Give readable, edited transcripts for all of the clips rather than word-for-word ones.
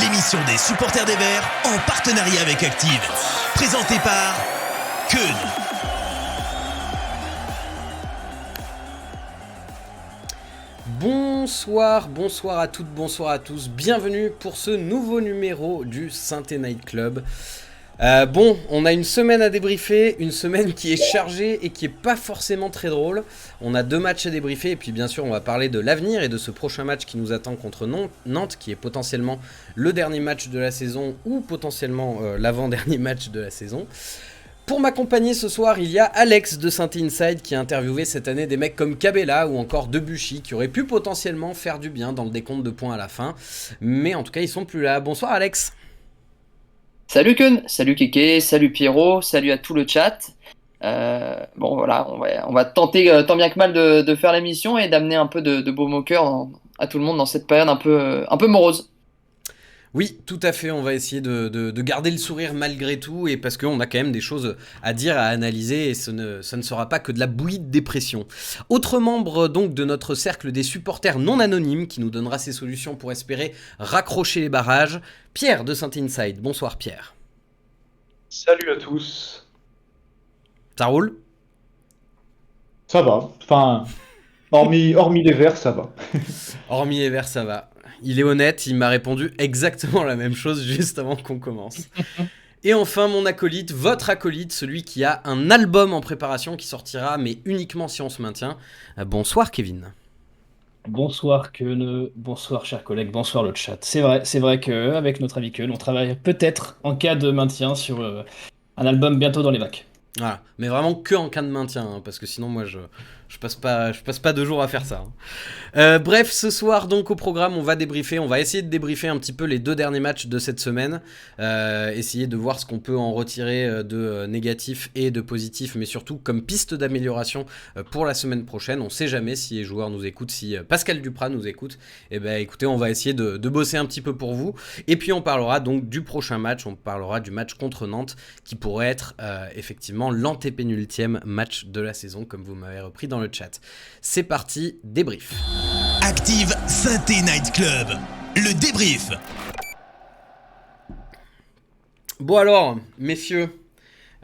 l'émission des supporters des Verts en partenariat avec Active. Présentée par Keun. Bonsoir à toutes, bonsoir à tous. Bienvenue pour ce nouveau numéro du Synthé Night Club. On a une semaine à débriefer, une semaine qui est chargée et qui est pas forcément très drôle. On a 2 matchs à débriefer et puis bien sûr on va parler de l'avenir et de ce prochain match qui nous attend contre Nantes, qui est potentiellement le dernier match de la saison ou potentiellement l'avant-dernier match de la saison. Pour m'accompagner ce soir, il y a Alex de Synthé Inside qui a interviewé cette année des mecs comme Cabella ou encore Debuchy qui auraient pu potentiellement faire du bien dans le décompte de points à la fin. Mais en tout cas ils sont plus là. Bonsoir Alex. Salut Keun, salut Kéké, salut Pierrot, salut à tout le chat. On va tenter tant bien que mal de faire l'émission et d'amener un peu de baume au cœur à tout le monde dans cette période un peu morose. Oui, tout à fait, on va essayer de garder le sourire malgré tout, et parce qu'on a quand même des choses à dire, à analyser, et ça ne sera pas que de la bouillie de dépression. Autre membre donc de notre cercle des supporters non anonymes, qui nous donnera ses solutions pour espérer raccrocher les barrages, Pierre de Synthé Inside. Bonsoir Pierre. Salut à tous. Ça roule ? Ça va, enfin, hormis les verts, ça va. Hormis les verts, ça va. Il est honnête, il m'a répondu exactement la même chose juste avant qu'on commence. Et enfin, mon acolyte, votre acolyte, celui qui a un album en préparation qui sortira, mais uniquement si on se maintient. Bonsoir Kevin. Bonsoir Keun, bonsoir chers collègues, bonsoir le chat. C'est vrai qu'avec notre ami Keun, on travaille peut-être en cas de maintien sur un album bientôt dans les bacs. Voilà, mais vraiment que en cas de maintien, hein, parce que sinon moi je passe pas 2 jours à faire ça. Bref, ce soir donc au programme, on va essayer de débriefer un petit peu les 2 derniers matchs de cette semaine, essayer de voir ce qu'on peut en retirer de négatif et de positif, mais surtout comme piste d'amélioration pour la semaine prochaine. On sait jamais si les joueurs nous écoutent, si Pascal Duprat nous écoute, et ben écoutez, on va essayer de bosser un petit peu pour vous, et puis on parlera donc du prochain match, on parlera du match contre Nantes, qui pourrait être effectivement l'antépénultième match de la saison, comme vous m'avez repris dans le chat. C'est parti, débrief. Active Synthé Night Club, le débrief. Bon alors, messieurs,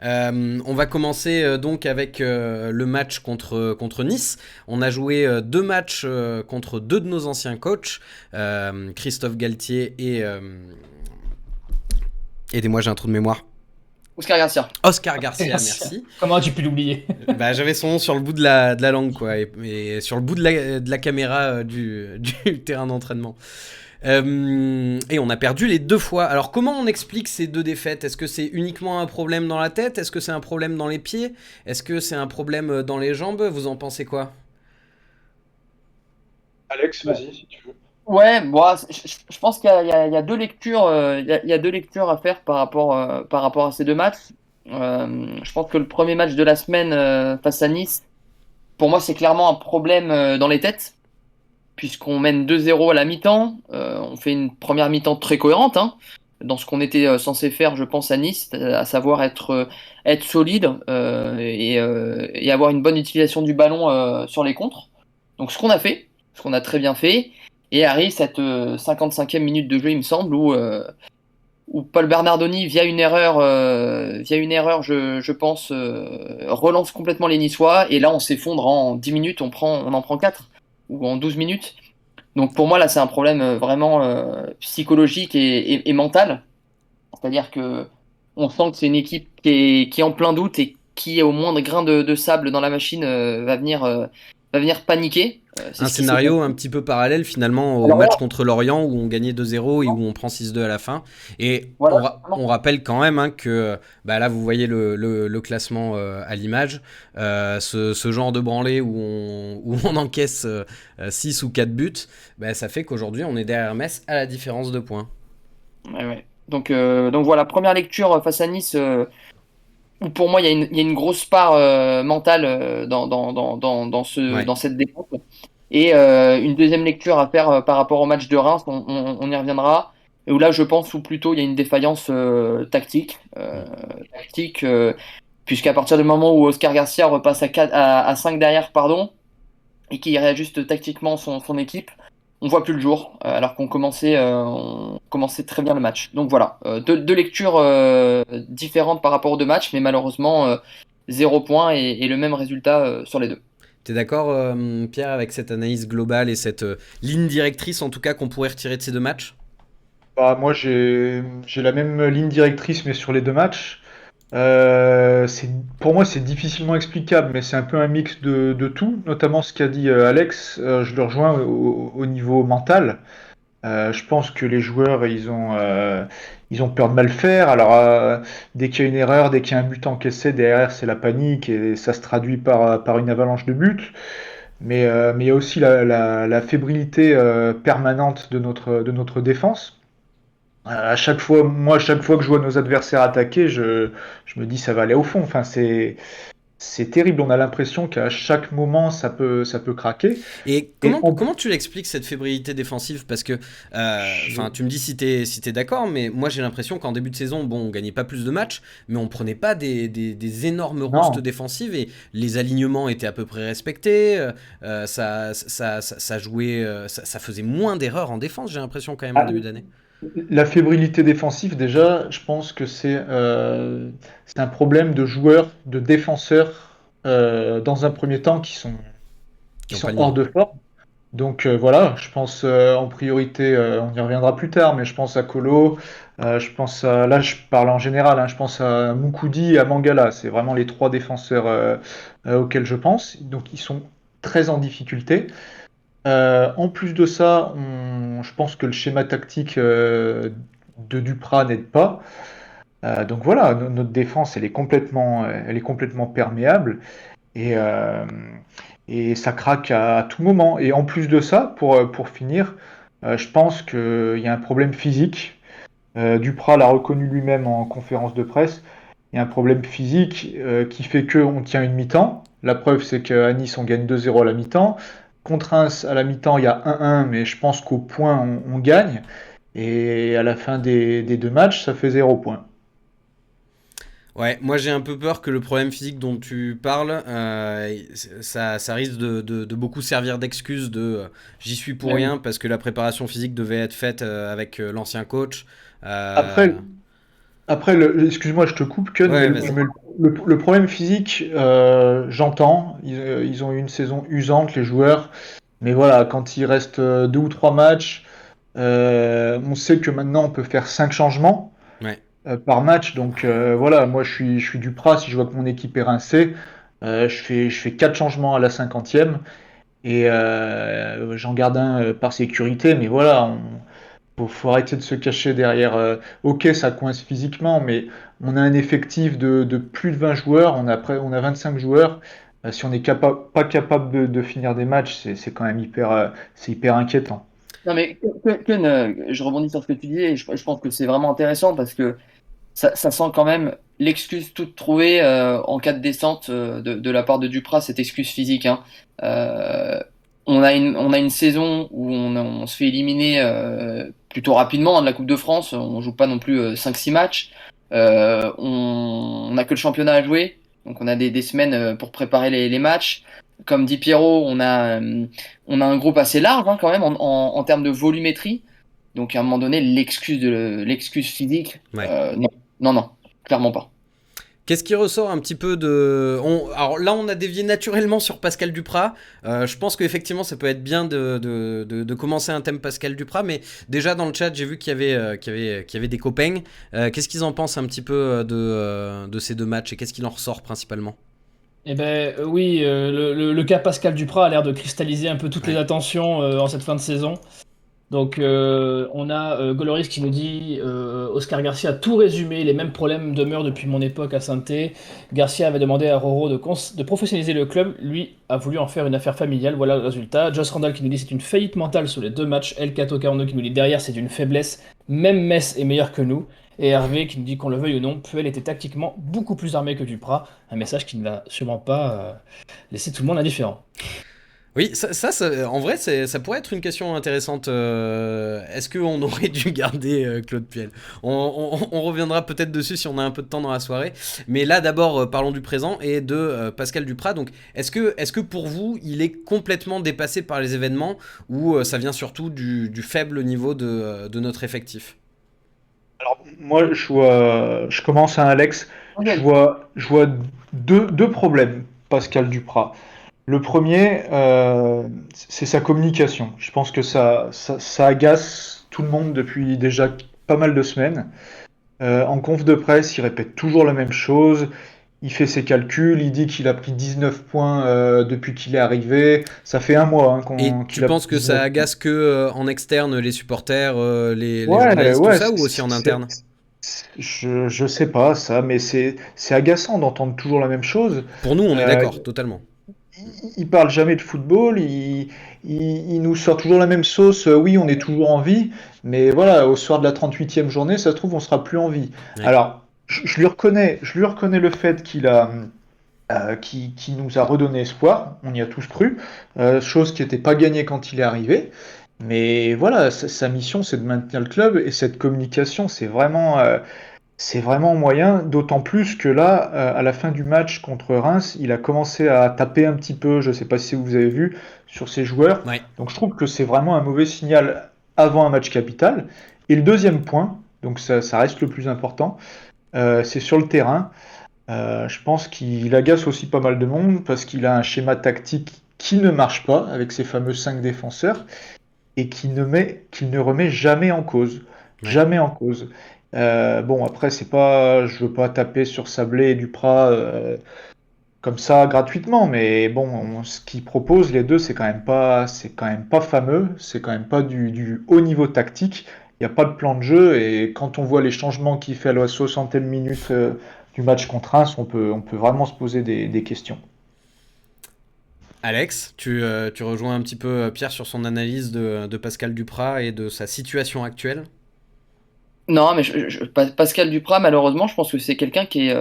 on va commencer donc avec le match contre Nice. On a joué 2 matchs contre 2 de nos anciens coachs, Christophe Galtier et... Aidez-moi, j'ai un trou de mémoire. Oscar Garcia, merci. Comment as-tu pu l'oublier ? J'avais son nom sur le bout de la langue, quoi, et sur le bout de la caméra du terrain d'entraînement. Et on a perdu les 2 fois. Alors comment on explique ces 2 défaites ? Est-ce que c'est uniquement un problème dans la tête ? Est-ce que c'est un problème dans les pieds ? Est-ce que c'est un problème dans les jambes ? Vous en pensez quoi ? Alex, vas-y si tu veux. Ouais, je pense qu'il y a 2 lectures, il y a 2 lectures à faire par rapport à ces 2 matchs. Je pense que le premier match de la semaine face à Nice, pour moi c'est clairement un problème dans les têtes, puisqu'on mène 2-0 à la mi-temps. On fait une première mi-temps très cohérente, hein, dans ce qu'on était censé faire, je pense, à Nice, à savoir être solide et avoir une bonne utilisation du ballon sur les contres. Donc ce qu'on a fait, ce qu'on a très bien fait, et arrive cette 55e minute de jeu, il me semble, où Paul Bernardoni, via une erreur, je pense, relance complètement les Niçois, et là on s'effondre en 10 minutes, on en prend 4, ou en 12 minutes. Donc pour moi là c'est un problème vraiment psychologique et mental. C'est-à-dire que on sent que c'est une équipe qui est en plein doute et qui au moindre grain de sable dans la machine va venir paniquer. Un scénario un petit peu parallèle finalement au match contre Lorient où on gagnait 2-0 et où on prend 6-2 à la fin. Et voilà, on rappelle quand même que là vous voyez le classement à l'image. Ce genre de branlée où on encaisse 6 ou 4 buts, ça fait qu'aujourd'hui on est derrière Metz à la différence de points. Ouais. Donc voilà, première lecture face à Nice. Où pour moi il y a une grosse part mentale dans cette défense. Et une deuxième lecture à faire par rapport au match de Reims, on y reviendra, et où là je pense où plutôt il y a une défaillance tactique, puisqu'à partir du moment où Oscar Garcia repasse à 5 derrière, et qu'il réajuste tactiquement son équipe, on voit plus le jour, alors on commençait très bien le match. Donc voilà, deux lectures différentes par rapport aux deux matchs, mais malheureusement 0 point et le même résultat sur les deux. T'es d'accord, Pierre, avec cette analyse globale et cette ligne directrice, en tout cas, qu'on pourrait retirer de ces deux matchs? Bah, moi, j'ai la même ligne directrice, mais sur les deux matchs. Pour moi, c'est difficilement explicable, mais c'est un peu un mix de tout, notamment ce qu'a dit Alex. Je le rejoins au niveau mental. Je pense que les joueurs, ils ont peur de mal faire. Alors, dès qu'il y a une erreur, dès qu'il y a un but encaissé, derrière, c'est la panique et ça se traduit par une avalanche de buts. Mais il y a aussi la fébrilité permanente de notre défense. À chaque fois que je vois nos adversaires attaquer, je me dis ça va aller au fond. Enfin, c'est terrible. On a l'impression qu'à chaque moment, ça peut craquer. Et Et comment tu l'expliques, cette fébrilité défensive? Parce que, je- tu me dis si t'es d'accord, mais moi j'ai l'impression qu'en début de saison, bon, on gagnait pas plus de matchs, mais on prenait pas des énormes roustes non. défensives et les alignements étaient à peu près respectés. Ça jouait, ça faisait moins d'erreurs en défense, j'ai l'impression quand même en Ah, début d'année. la fébrilité défensive, déjà, je pense que c'est un problème de joueurs, de défenseurs, dans un premier temps, Qui qui ont pas sont le hors niveau. de forme. Donc voilà, je pense en priorité, on y reviendra plus tard, mais je pense à Kolo, là je parle en général, hein, je pense à Moukoudi et à Mangala, c'est vraiment les trois défenseurs auxquels je pense. Donc ils sont très en difficulté. En plus de ça, je pense que le schéma tactique de Duprat n'aide pas. Donc voilà, notre défense, elle est complètement perméable et, euh, et ça craque à tout moment. Et en plus de ça, pour finir, je pense qu'il y a un problème physique. Duprat l'a reconnu lui-même en conférence de presse. Il y a un problème physique qui fait qu'on tient une mi-temps. La preuve, c'est qu'à Nice, on gagne 2-0 à la mi-temps. Contre Reims, à la mi-temps, il y a 1-1, mais je pense qu'au point, on gagne. Et à la fin des deux matchs, ça fait 0 point. Ouais, moi j'ai un peu peur que le problème physique dont tu parles, ça risque de beaucoup servir d'excuse j'y suis pour Mais oui. rien parce que la préparation physique devait être faite avec l'ancien coach. Après, Euh, excuse-moi, je te coupe, Ken, Ouais, vas-y. le problème physique, j'entends. Ils ont eu une saison usante, les joueurs. Mais voilà, quand il reste deux ou trois matchs, on sait que maintenant on peut faire cinq changements Ouais. par match. Donc voilà, moi je suis du Prat, si je vois que mon équipe est rincée, je fais quatre changements à la cinquantième et j'en garde un par sécurité. Mais voilà, faut arrêter de se cacher derrière. Ok, ça coince physiquement, mais on a un effectif de plus de 20 joueurs, on a 25 joueurs. Si on n'est pas capable de finir des matchs, c'est quand même c'est hyper inquiétant. Non mais Ken, je rebondis sur ce que tu dis et je pense que c'est vraiment intéressant parce que ça sent quand même l'excuse toute trouvée en cas de descente de la part de Duprat, cette excuse physique, hein. Euh, on a une saison où on se fait éliminer plutôt rapidement, hein, de la Coupe de France. On joue pas non plus 5-6 matchs. On n'a que le championnat à jouer. Donc on a des semaines pour préparer les matchs. Comme dit Pierrot, on a un groupe assez large, hein, quand même en termes de volumétrie. Donc à un moment donné, l'excuse physique, Ouais. non, non, non, clairement pas. Qu'est-ce qui ressort un petit peu Alors là, on a dévié naturellement sur Pascal Duprat. Je pense qu'effectivement, ça peut être bien de commencer un thème Pascal Duprat, mais déjà dans le chat, j'ai vu qu'il y avait des copains. Qu'est-ce qu'ils en pensent un petit peu de ces deux matchs et qu'est-ce qu'il en ressort principalement? Eh ben oui, le cas Pascal Duprat a l'air de cristalliser un peu toutes les Ouais. attentions en cette fin de saison. Donc on a Goloris qui nous dit Oscar Garcia a tout résumé, les mêmes problèmes demeurent depuis mon époque à Saint-Étienne. Garcia avait demandé à Roro de professionnaliser le club, lui a voulu en faire une affaire familiale, voilà le résultat. Joss Randall qui nous dit c'est une faillite mentale sur les deux matchs. El Cato 42 qui nous dit derrière c'est une faiblesse, même Metz est meilleur que nous. Et Hervé qui nous dit qu'on le veuille ou non, Puel était tactiquement beaucoup plus armé que Duprat, un message qui ne va sûrement pas laisser tout le monde indifférent. Oui, en vrai, ça pourrait être une question intéressante. Est-ce qu'on aurait dû garder Claude Puel? On reviendra peut-être dessus si on a un peu de temps dans la soirée. Mais là, d'abord, parlons du présent et de Pascal Duprat. Donc, est-ce que pour vous, il est complètement dépassé par les événements ou ça vient surtout du faible niveau de notre effectif? Alors, moi, je commence à Alex. Je Ok. vois, je vois deux problèmes, Pascal Duprat. Le premier, c'est sa communication. Je pense que ça agace tout le monde depuis déjà pas mal de semaines. En conf de presse, il répète toujours la même chose. Il fait ses calculs, il dit qu'il a pris 19 points depuis qu'il est arrivé. Ça fait un mois hein, Et tu qu'il a pris penses que ça 19 points. agace que en externe les supporters, les Ouais, journalistes, tout ouais, ça, ou aussi en interne? je sais pas ça, mais c'est agaçant d'entendre toujours la même chose. Pour nous, on est Euh, d'accord, totalement. il parle jamais de football, il nous sort toujours la même sauce. Oui, on est toujours en vie, mais voilà, au soir de la 38e journée, ça se trouve, on sera plus en vie. Ouais. Alors, je lui reconnais le fait qui nous a redonné espoir, on y a tous cru, chose qui n'était pas gagnée quand il est arrivé. Mais voilà, sa mission, c'est de maintenir le club et cette communication, c'est vraiment moyen, d'autant plus que là, à la fin du match contre Reims, il a commencé à taper un petit peu, je ne sais pas si vous avez vu, sur ses joueurs. Ouais. Donc je trouve que c'est vraiment un mauvais signal avant un match capital. Et le deuxième point, donc ça reste le plus important, c'est sur le terrain. Je pense qu'il agace aussi pas mal de monde parce qu'il a un schéma tactique qui ne marche pas avec ses fameux 5 défenseurs et qu'il ne remet jamais en cause. Ouais. Jamais en cause. Bon, après, je veux pas taper sur Sablé et Duprat comme ça gratuitement, mais bon, ce qu'ils proposent les deux, c'est quand même pas fameux, c'est quand même pas du haut niveau tactique. Il n'y a pas de plan de jeu et quand on voit les changements qu'il fait à la 60e minute du match contre Reims, on peut vraiment se poser des questions. Alex, tu rejoins un petit peu Pierre sur son analyse de Pascal Duprat et de sa situation actuelle? Non, mais Pascal Duprat, malheureusement, je pense que c'est quelqu'un qui est,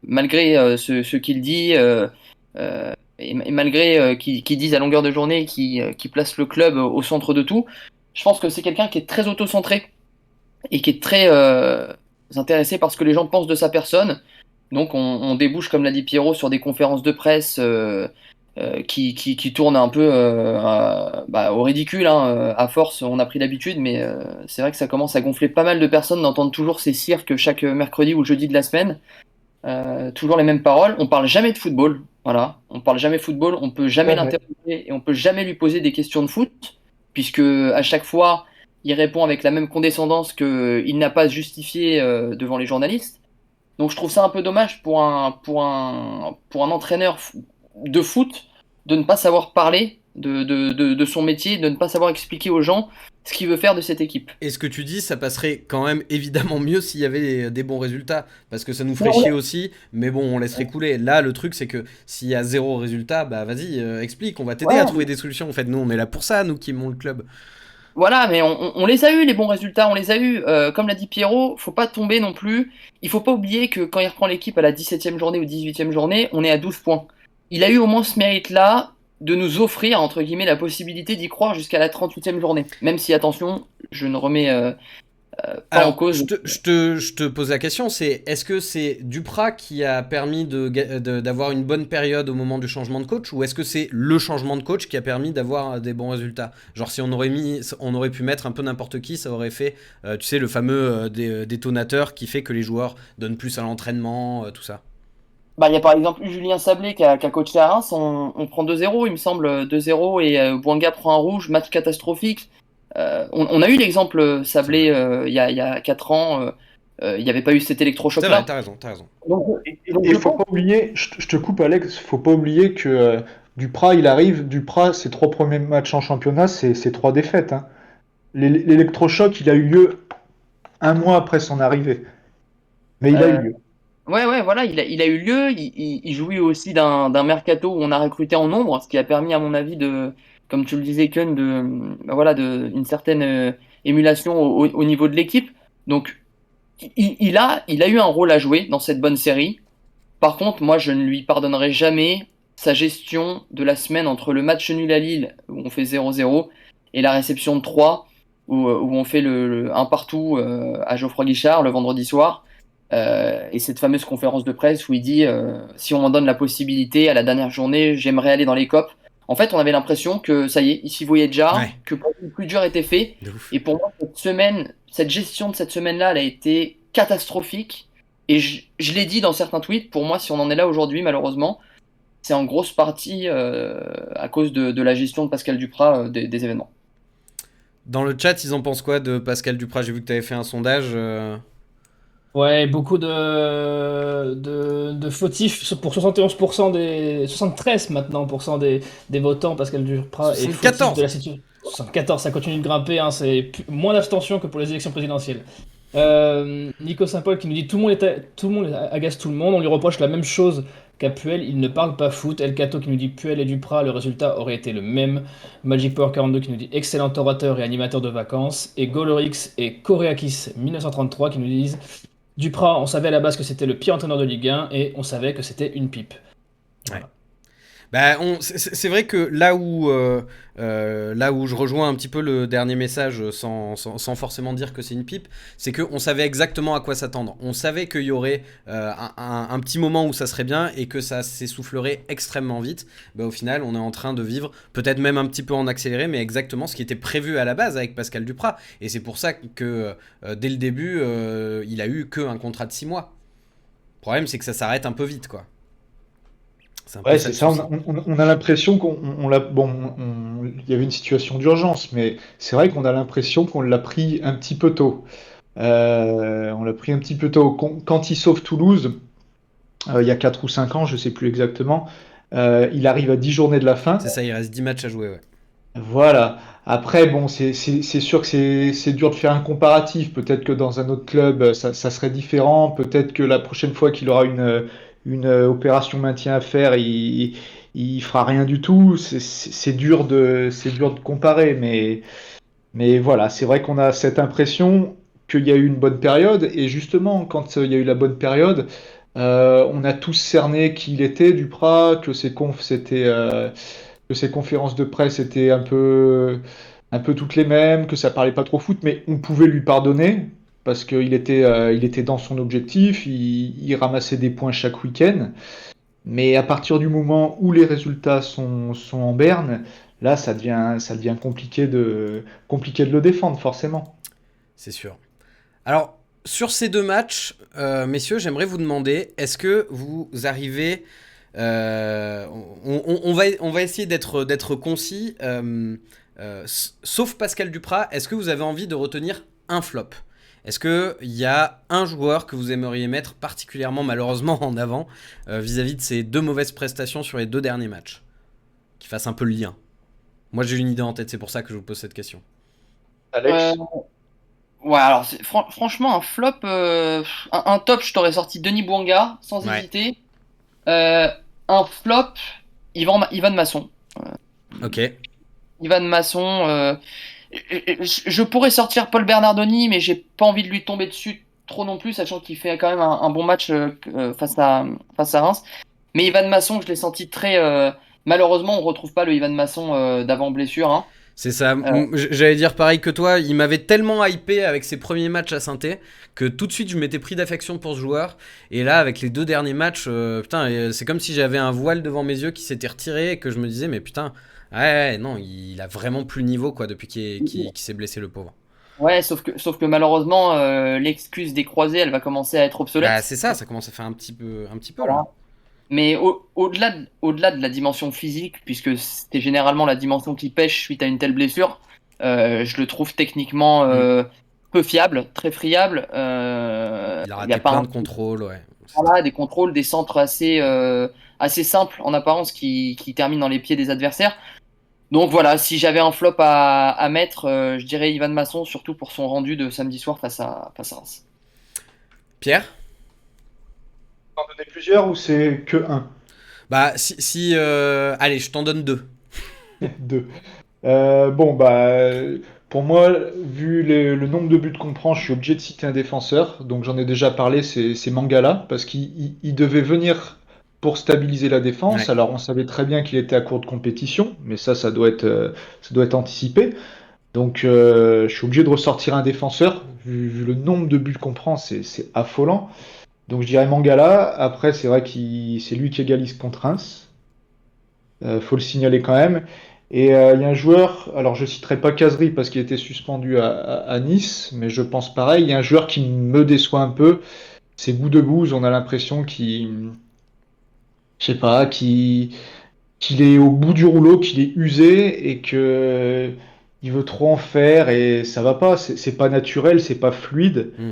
malgré ce qu'il dit, et malgré qu'il dise à longueur de journée qu'il place le club au centre de tout, je pense que c'est quelqu'un qui est très auto-centré et qui est très intéressé par ce que les gens pensent de sa personne. Donc on débouche, comme l'a dit Pierrot, sur des conférences de presse qui tournent un peu au ridicule, hein. À force, on a pris l'habitude, mais c'est vrai que ça commence à gonfler pas mal de personnes d'entendre toujours ces cirques chaque mercredi ou jeudi de la semaine. Toujours les mêmes paroles. On parle jamais de football. Voilà, on parle jamais football. On peut jamais Jamais. l'interroger et on peut jamais lui poser des questions de foot, puisque à chaque fois, il répond avec la même condescendance qu'il n'a pas justifié devant les journalistes. Donc je trouve ça un peu dommage pour un entraîneur de foot de ne pas savoir parler de son métier, de ne pas savoir expliquer aux gens ce qu'il veut faire de cette équipe. Et ce que tu dis, ça passerait quand même évidemment mieux s'il y avait des bons résultats. Parce que ça nous ferait Non, chier aussi, mais bon, on laisserait couler. Là, le truc, c'est que s'il y a zéro résultat, bah vas-y, explique, on va t'aider à ouais, trouver des solutions. En fait, nous, on est là pour ça, nous qui aimons le club. voilà, mais on les a eu, les bons résultats, on les a eu. Comme l'a dit Pierrot, faut pas tomber non plus. Il faut pas oublier que quand il reprend l'équipe à la 17e journée ou 18e journée, on est à 12 points. Il a eu au moins ce mérite-là de nous offrir, entre guillemets, la possibilité d'y croire jusqu'à la 38e journée. Même si, attention, je ne remets pas en Alors, cause. je te pose la question, c'est est-ce que c'est Duprat qui a permis d'avoir une bonne période au moment du changement de coach, ou est-ce que c'est le changement de coach qui a permis d'avoir des bons résultats? Genre si on aurait pu mettre un peu n'importe qui, ça aurait fait, tu sais, le fameux détonateur qui fait que les joueurs donnent plus à l'entraînement, tout ça. Bah, il y a par exemple eu Julien Sablé qui a coaché à Reims, on prend 2-0, il me semble, 2-0, et Bouanga prend un rouge, match catastrophique. On a eu l'exemple C'est vrai. Sablé il y a 4 ans, il n'y avait pas eu cet C'est vrai, électrochoc-là. t'as raison, t'as raison. Donc, donc Et je faut pense. pas oublier, je te coupe Alex, faut pas oublier que Duprat, il arrive, Duprat, ses 3 premiers matchs en championnat, c'est 3 défaites, hein. L'électrochoc, il a eu lieu un mois après son arrivée. Mais il a eu euh, lieu. ouais, ouais, voilà, il a eu lieu, il jouit aussi d'un mercato où on a recruté en nombre, ce qui a permis, à mon avis, comme tu le disais, Kun, bah voilà, une certaine émulation au niveau de l'équipe. Donc, il a eu un rôle à jouer dans cette bonne série. Par contre, moi, je ne lui pardonnerai jamais sa gestion de la semaine entre le match nul à Lille, où on fait 0-0, et la réception de 3, où on fait un partout à Geoffroy Guichard le vendredi soir. Et cette fameuse conférence de presse où il dit si on m'en donne la possibilité à la dernière journée, j'aimerais aller dans les COP. En fait, on avait l'impression que ça y est, il s'y voyait déjà, Ouais. que le plus dur était fait. De ouf. Et pour moi, cette gestion de cette semaine-là, elle a été catastrophique. Et je l'ai dit dans certains tweets, pour moi, si on en est là aujourd'hui, malheureusement, c'est en grosse partie à cause de la gestion de Pascal Duprat des événements. Dans le chat, ils en pensent quoi de Pascal Duprat? J'ai vu que tu avais fait un sondage. Ouais, beaucoup de fautifs pour 71% 73 maintenant des votants. Pascal Duprat est fautif 74. de la situation. 74, ça continue de grimper, hein, moins d'abstention que pour les élections présidentielles. Nico Saint-Paul qui nous dit tout le monde agace tout le monde. On lui reproche la même chose qu'à Puel, il ne parle pas foot. El Cato qui nous dit Puel et Duprat, le résultat aurait été le même. Magic Power 42 qui nous dit excellent orateur et animateur de vacances. Et Golorix et Koreakis 1933 qui nous disent Duprat, on savait à la base que c'était le pire entraîneur de Ligue 1 et on savait que c'était une pipe. Voilà. Bah, c'est vrai que là où je rejoins un petit peu le dernier message sans forcément dire que c'est une pipe, c'est qu'on savait exactement à quoi s'attendre. On savait qu'il y aurait un petit moment où ça serait bien et que ça s'essoufflerait extrêmement vite. Bah, au final, on est en train de vivre, peut-être même un petit peu en accéléré, mais exactement ce qui était prévu à la base avec Pascal Duprat. Et c'est pour ça que dès le début, il a eu qu'un contrat de 6 mois. Le problème, c'est que ça s'arrête un peu vite, quoi. C'est un peu Ouais, ça c'est le ça. souci. On a l'impression qu'on l'a. Bon, il y avait une situation d'urgence, mais c'est vrai qu'on a l'impression qu'on l'a pris un petit peu tôt. On l'a pris un petit peu tôt. Quand il sauve Toulouse, il y a 4 ou 5 ans, je sais plus exactement, il arrive à 10 journées de la fin. C'est ça, il reste 10 matchs à jouer, ouais. Voilà. Après, bon, c'est sûr que c'est dur de faire un comparatif. Peut-être que dans un autre club, ça serait différent. Peut-être que la prochaine fois qu'il aura une opération maintien à faire, il fera rien du tout. C'est dur de comparer, mais voilà, c'est vrai qu'on a cette impression qu'il y a eu une bonne période. Et justement, quand il y a eu la bonne période, on a tous cerné qui il était, Duprat, que ses conférences de presse étaient un peu toutes les mêmes, que ça parlait pas trop foot, mais on pouvait lui pardonner parce il était dans son objectif, il ramassait des points chaque week-end. Mais à partir du moment où les résultats sont en berne, là, ça devient compliqué de le défendre, forcément. C'est sûr. Alors, sur ces deux matchs, messieurs, j'aimerais vous demander, est-ce que vous arrivez... on va essayer d'être concis. Sauf Pascal Duprat, est-ce que vous avez envie de retenir un flop? Est-ce qu'il y a un joueur que vous aimeriez mettre particulièrement malheureusement en avant vis-à-vis de ces deux mauvaises prestations sur les deux derniers matchs? Qui fasse un peu le lien. Moi j'ai une idée en tête, c'est pour ça que je vous pose cette question. Alex? Ouais, alors franchement, un flop, un top, je t'aurais sorti Denis Bouanga, sans Ouais. hésiter. Un flop, Ivan Masson. Ok. Ivan Masson, je pourrais sortir Paul Bernardoni, mais j'ai pas envie de lui tomber dessus trop non plus, sachant qu'il fait quand même un bon match face à Reims. Mais Ivan Masson, je l'ai senti très. Malheureusement, on retrouve pas le Ivan Masson d'avant blessure. Hein. C'est ça. J'allais dire pareil que toi. Il m'avait tellement hypé avec ses premiers matchs à Saint-Étienne que tout de suite je m'étais pris d'affection pour ce joueur. Et là, avec les deux derniers matchs, putain, c'est comme si j'avais un voile devant mes yeux qui s'était retiré et que je me disais, mais putain, ouais, non, il a vraiment plus le niveau quoi depuis qu'il s'est blessé le pauvre. Ouais, sauf que malheureusement, l'excuse des croisés, elle va commencer à être obsolète. Bah, c'est ça commence à faire un petit peu Voilà. là. Mais au-delà de la dimension physique, puisque c'était généralement la dimension qui pêche suite à une telle blessure, je le trouve techniquement peu fiable, très friable. Il a Il y raté a pas plein de contrôles, ouais. voilà, des contrôles, des centres assez simples en apparence qui terminent dans les pieds des adversaires. Donc voilà, si j'avais un flop à mettre, je dirais Ivan Masson, surtout pour son rendu de samedi soir face à Reims. Pierre? T'en donner plusieurs ou c'est que un? Bah, allez, je t'en donne deux. Deux. Bon, bah, pour moi, vu le nombre de buts qu'on prend, je suis obligé de citer un défenseur. Donc j'en ai déjà parlé, c'est Mangala, parce qu'il devait venir pour stabiliser la défense. Ouais. Alors on savait très bien qu'il était à court de compétition, mais ça doit être anticipé. Donc je suis obligé de ressortir un défenseur. Vu le nombre de buts qu'on prend, c'est affolant. Donc je dirais Mangala. Après, c'est vrai que c'est lui qui égalise contre Reims. Faut le signaler quand même. Et il y a un joueur, alors je citerai pas Kazri parce qu'il était suspendu à Nice, mais je pense pareil. Il y a un joueur qui me déçoit un peu, c'est Boudebouze. On a l'impression je sais pas, qu'il est au bout du rouleau, qu'il est usé et que il veut trop en faire et ça va pas. C'est pas naturel, c'est pas fluide. Mm.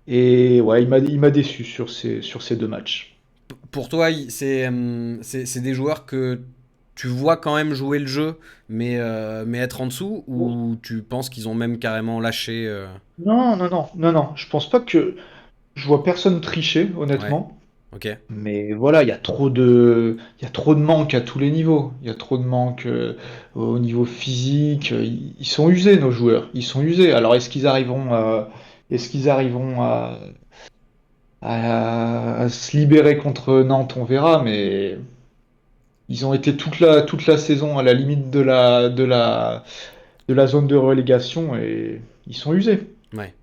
Et ouais, il m'a déçu sur ces deux matchs. Pour toi, c'est des joueurs que tu vois quand même jouer le jeu, mais être en dessous, ou tu penses qu'ils ont même carrément lâché Non, non, non, non, non. Je pense pas que je vois personne tricher, Ouais, honnêtement. ok. Mais voilà, il y a trop de manques à tous les niveaux. Il y a trop de manques au niveau physique. Ils sont usés, nos joueurs. Ils sont usés. Alors, est-ce qu'ils arriveront à se libérer contre Nantes? On verra. Mais ils ont été toute la saison à la limite de la zone de relégation et ils sont usés. Ouais.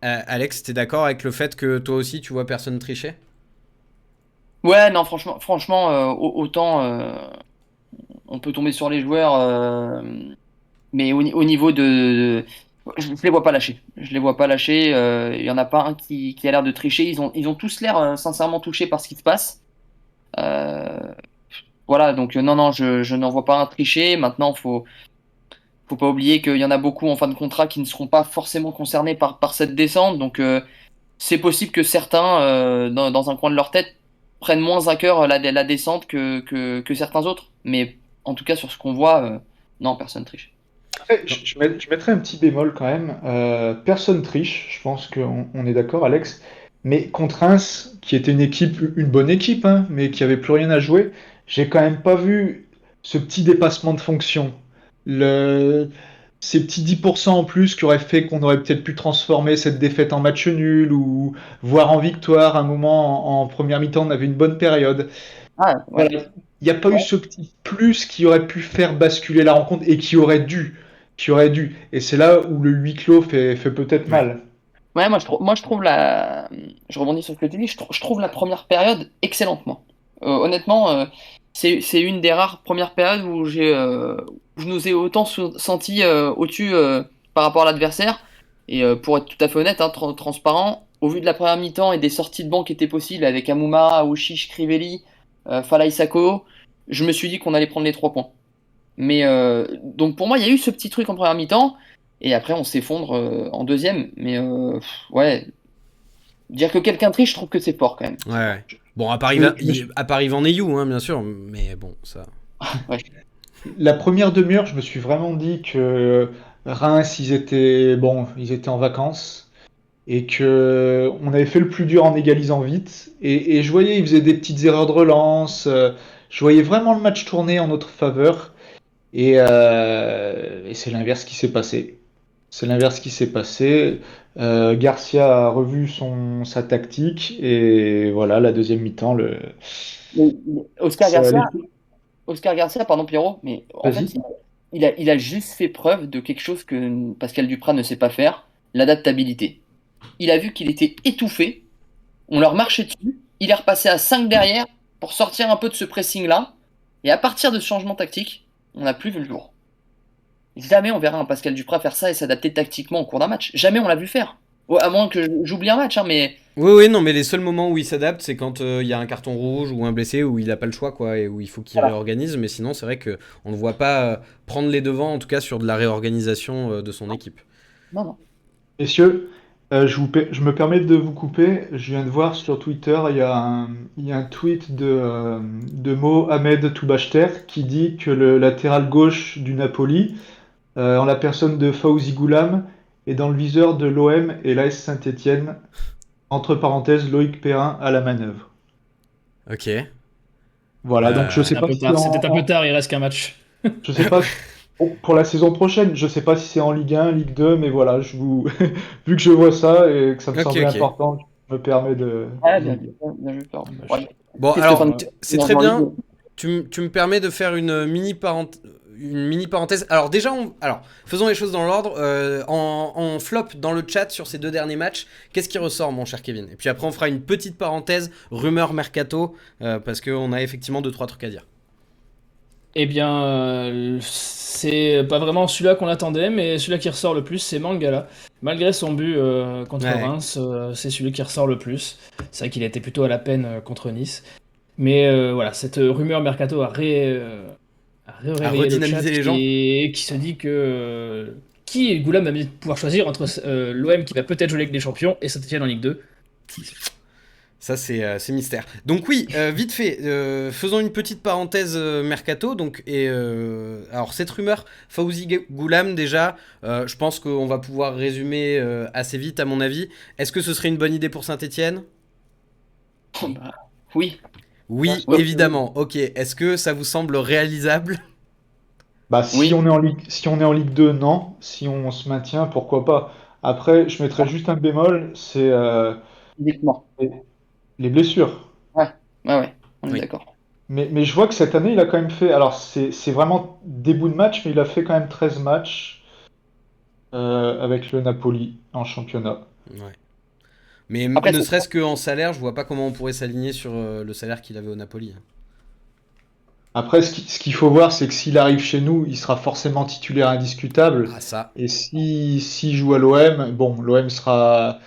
Alex, t'es d'accord avec le fait que toi aussi tu vois personne tricher? Ouais, non, franchement, autant on peut tomber sur les joueurs, mais au niveau je les vois pas lâcher. Je les vois pas lâcher. Il y en a pas un qui a l'air de tricher. Ils ont tous l'air sincèrement touchés par ce qui se passe. Euh, voilà, donc non, non, je n'en vois pas un tricher. Maintenant, faut pas oublier qu'il y en a beaucoup en fin de contrat qui ne seront pas forcément concernés par cette descente. Donc, c'est possible que certains, dans un coin de leur tête, prennent moins à cœur la descente que certains autres. Mais en tout cas, sur ce qu'on voit, non, personne triche. Après, je mettrais un petit bémol quand même. Personne triche, je pense qu'on est d'accord, Alex. Mais contre Reims, qui était une bonne équipe, hein, mais qui avait plus rien à jouer, j'ai quand même pas vu ce petit dépassement de fonction. Le, Ces petits 10% en plus qui auraient fait qu'on aurait peut-être pu transformer cette défaite en match nul ou voire en victoire. À un moment, en première mi-temps, on avait une bonne période. Ah, ouais. Voilà. Il n'y a pas eu ce petit plus qui aurait pu faire basculer la rencontre et qui aurait dû. Et c'est là où le huis clos fait peut-être Ouais. mal. Ouais, moi, je trouve je rebondis sur ce que tu dis, je trouve la première période excellente, moi. Honnêtement, c'est une des rares premières périodes où où je nous ai autant senti au-dessus par rapport à l'adversaire. Et pour être tout à fait honnête, hein, transparent, au vu de la première mi-temps et des sorties de banc qui étaient possibles avec Amoumara, Aouchiche, Crivelli, Falaï Sako, je me suis dit qu'on allait prendre les 3 points. Mais donc pour moi, il y a eu ce petit truc en première mi-temps. Et après, on s'effondre en deuxième. Mais ouais, dire que quelqu'un triche, je trouve que c'est fort quand même. Ouais, ouais. Bon, à part Yvan Neyou, hein, bien sûr, mais bon, ça. Ouais. La première demi-heure, je me suis vraiment dit que Reims, ils étaient en vacances et que on avait fait le plus dur en égalisant vite. Et je voyais, ils faisaient des petites erreurs de relance. Je voyais vraiment le match tourner en notre faveur. Et c'est l'inverse qui s'est passé. C'est l'inverse qui s'est passé. Garcia a revu sa tactique et voilà, la deuxième mi-temps, Oscar ça Garcia, allait. Oscar Garcia, pardon Pierrot, mais en fait, Vas-y. il a juste fait preuve de quelque chose que Pascal Duprat ne sait pas faire, l'adaptabilité. Il a vu qu'il était étouffé, on leur marchait dessus, il est repassé à 5 derrière pour sortir un peu de ce pressing-là, et à partir de ce changement tactique, on n'a plus vu le jour. Jamais on verra un Pascal Duprat faire ça et s'adapter tactiquement au cours d'un match. Jamais on l'a vu faire. Ouais, à moins que j'oublie un match, hein, mais Oui, oui, non, mais les seuls moments où il s'adapte, c'est quand il y a un carton rouge ou un blessé où il n'a pas le choix, quoi, et où il faut qu'il voilà. réorganise. Mais sinon, c'est vrai que on ne voit pas prendre les devants, en tout cas sur de la réorganisation de son équipe. Non, non. Messieurs, je me permets de vous couper. Je viens de voir sur Twitter, il y a un tweet de Mohamed Toubachter qui dit que le latéral gauche du Napoli, en la personne de Fawzi Goulam, est dans le viseur de l'OM et l'AS Saint-Étienne. Entre parenthèses, Loïc Perrin à la manœuvre. Ok. Voilà, donc je Euh, sais C'est un pas peu si tard. C'était un peu tard, il reste qu'un match. je sais pas pour la saison prochaine, je sais pas si c'est en Ligue 1, Ligue 2, mais voilà, vu que je vois ça et que ça me ok, semblait ok. important, je me permets de. Ouais, bien vu, Florent. Bah, Ouais. Bon, Qu'est-ce alors, que Fan- c'est dans très le bien. Ligue Tu me permets de faire une mini parenthèse. Alors déjà, alors faisons les choses dans l'ordre. En flop dans le chat sur ces 2 derniers matchs, qu'est-ce qui ressort, mon cher Kevin? Et puis après, on fera une petite parenthèse rumeur mercato parce qu'on a effectivement 2-3 trucs à dire. Eh bien, c'est pas vraiment celui-là qu'on attendait, mais celui-là qui ressort le plus, c'est Mangala. Malgré son but contre Ouais. Reims, c'est celui qui ressort le plus. C'est vrai qu'il a été plutôt à la peine contre Nice. Mais voilà, cette rumeur mercato a réveillé le chat redynamiser les gens. qui se dit que Goulam va pouvoir choisir entre l'OM qui va peut-être jouer avec des champions et Saint-Etienne en Ligue 2. Ça, c'est mystère. Donc oui, vite fait, faisons une petite parenthèse mercato. Donc, alors, cette rumeur, Fawzi Goulam, déjà, je pense qu'on va pouvoir résumer assez vite, à mon avis. Est-ce que ce serait une bonne idée pour Saint-Etienne? Bah, oui. Oui, Ouais. évidemment. Ok, est-ce que ça vous semble réalisable? Bah, si Oui. on est en Ligue 2, non. Si on se maintient, pourquoi pas. Après, je mettrais juste un bémol, c'est Physiquement. les les blessures. Ouais. Ouais. On est Oui. d'accord. Mais je vois que cette année, il a quand même fait. Alors, c'est vraiment début de match, mais il a fait quand même 13 matchs avec le Napoli en championnat. Ouais. Mais Après, ne c'est serait-ce qu'en salaire, je vois pas comment on pourrait s'aligner sur le salaire qu'il avait au Napoli. Après, ce qu'il faut voir, c'est que s'il arrive chez nous, il sera forcément titulaire indiscutable. Ah, ça. Et s'il joue à l'OM, bon, l'OM sera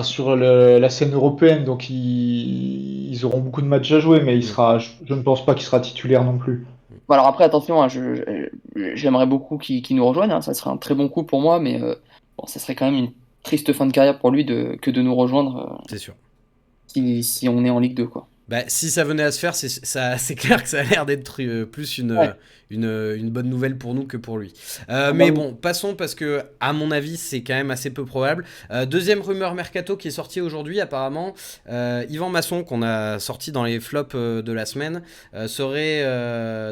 sur la scène européenne, donc ils auront beaucoup de matchs à jouer, mais Mm. je ne pense pas qu'il sera titulaire non plus. Bon, alors après, attention, hein, j'aimerais beaucoup qu'il nous rejoigne, hein, ça serait un très bon coup pour moi, mais bon, ça serait quand même une triste fin de carrière pour lui que de nous rejoindre C'est sûr. si on est en Ligue 2, quoi. Bah, si ça venait à se faire, c'est clair que ça a l'air d'être plus Ouais. une bonne nouvelle pour nous que pour lui. Bah Mais oui. bon, passons parce que, à mon avis, c'est quand même assez peu probable. Deuxième rumeur mercato qui est sortie aujourd'hui, apparemment, Yvan Masson, qu'on a sorti dans les flops de la semaine, serait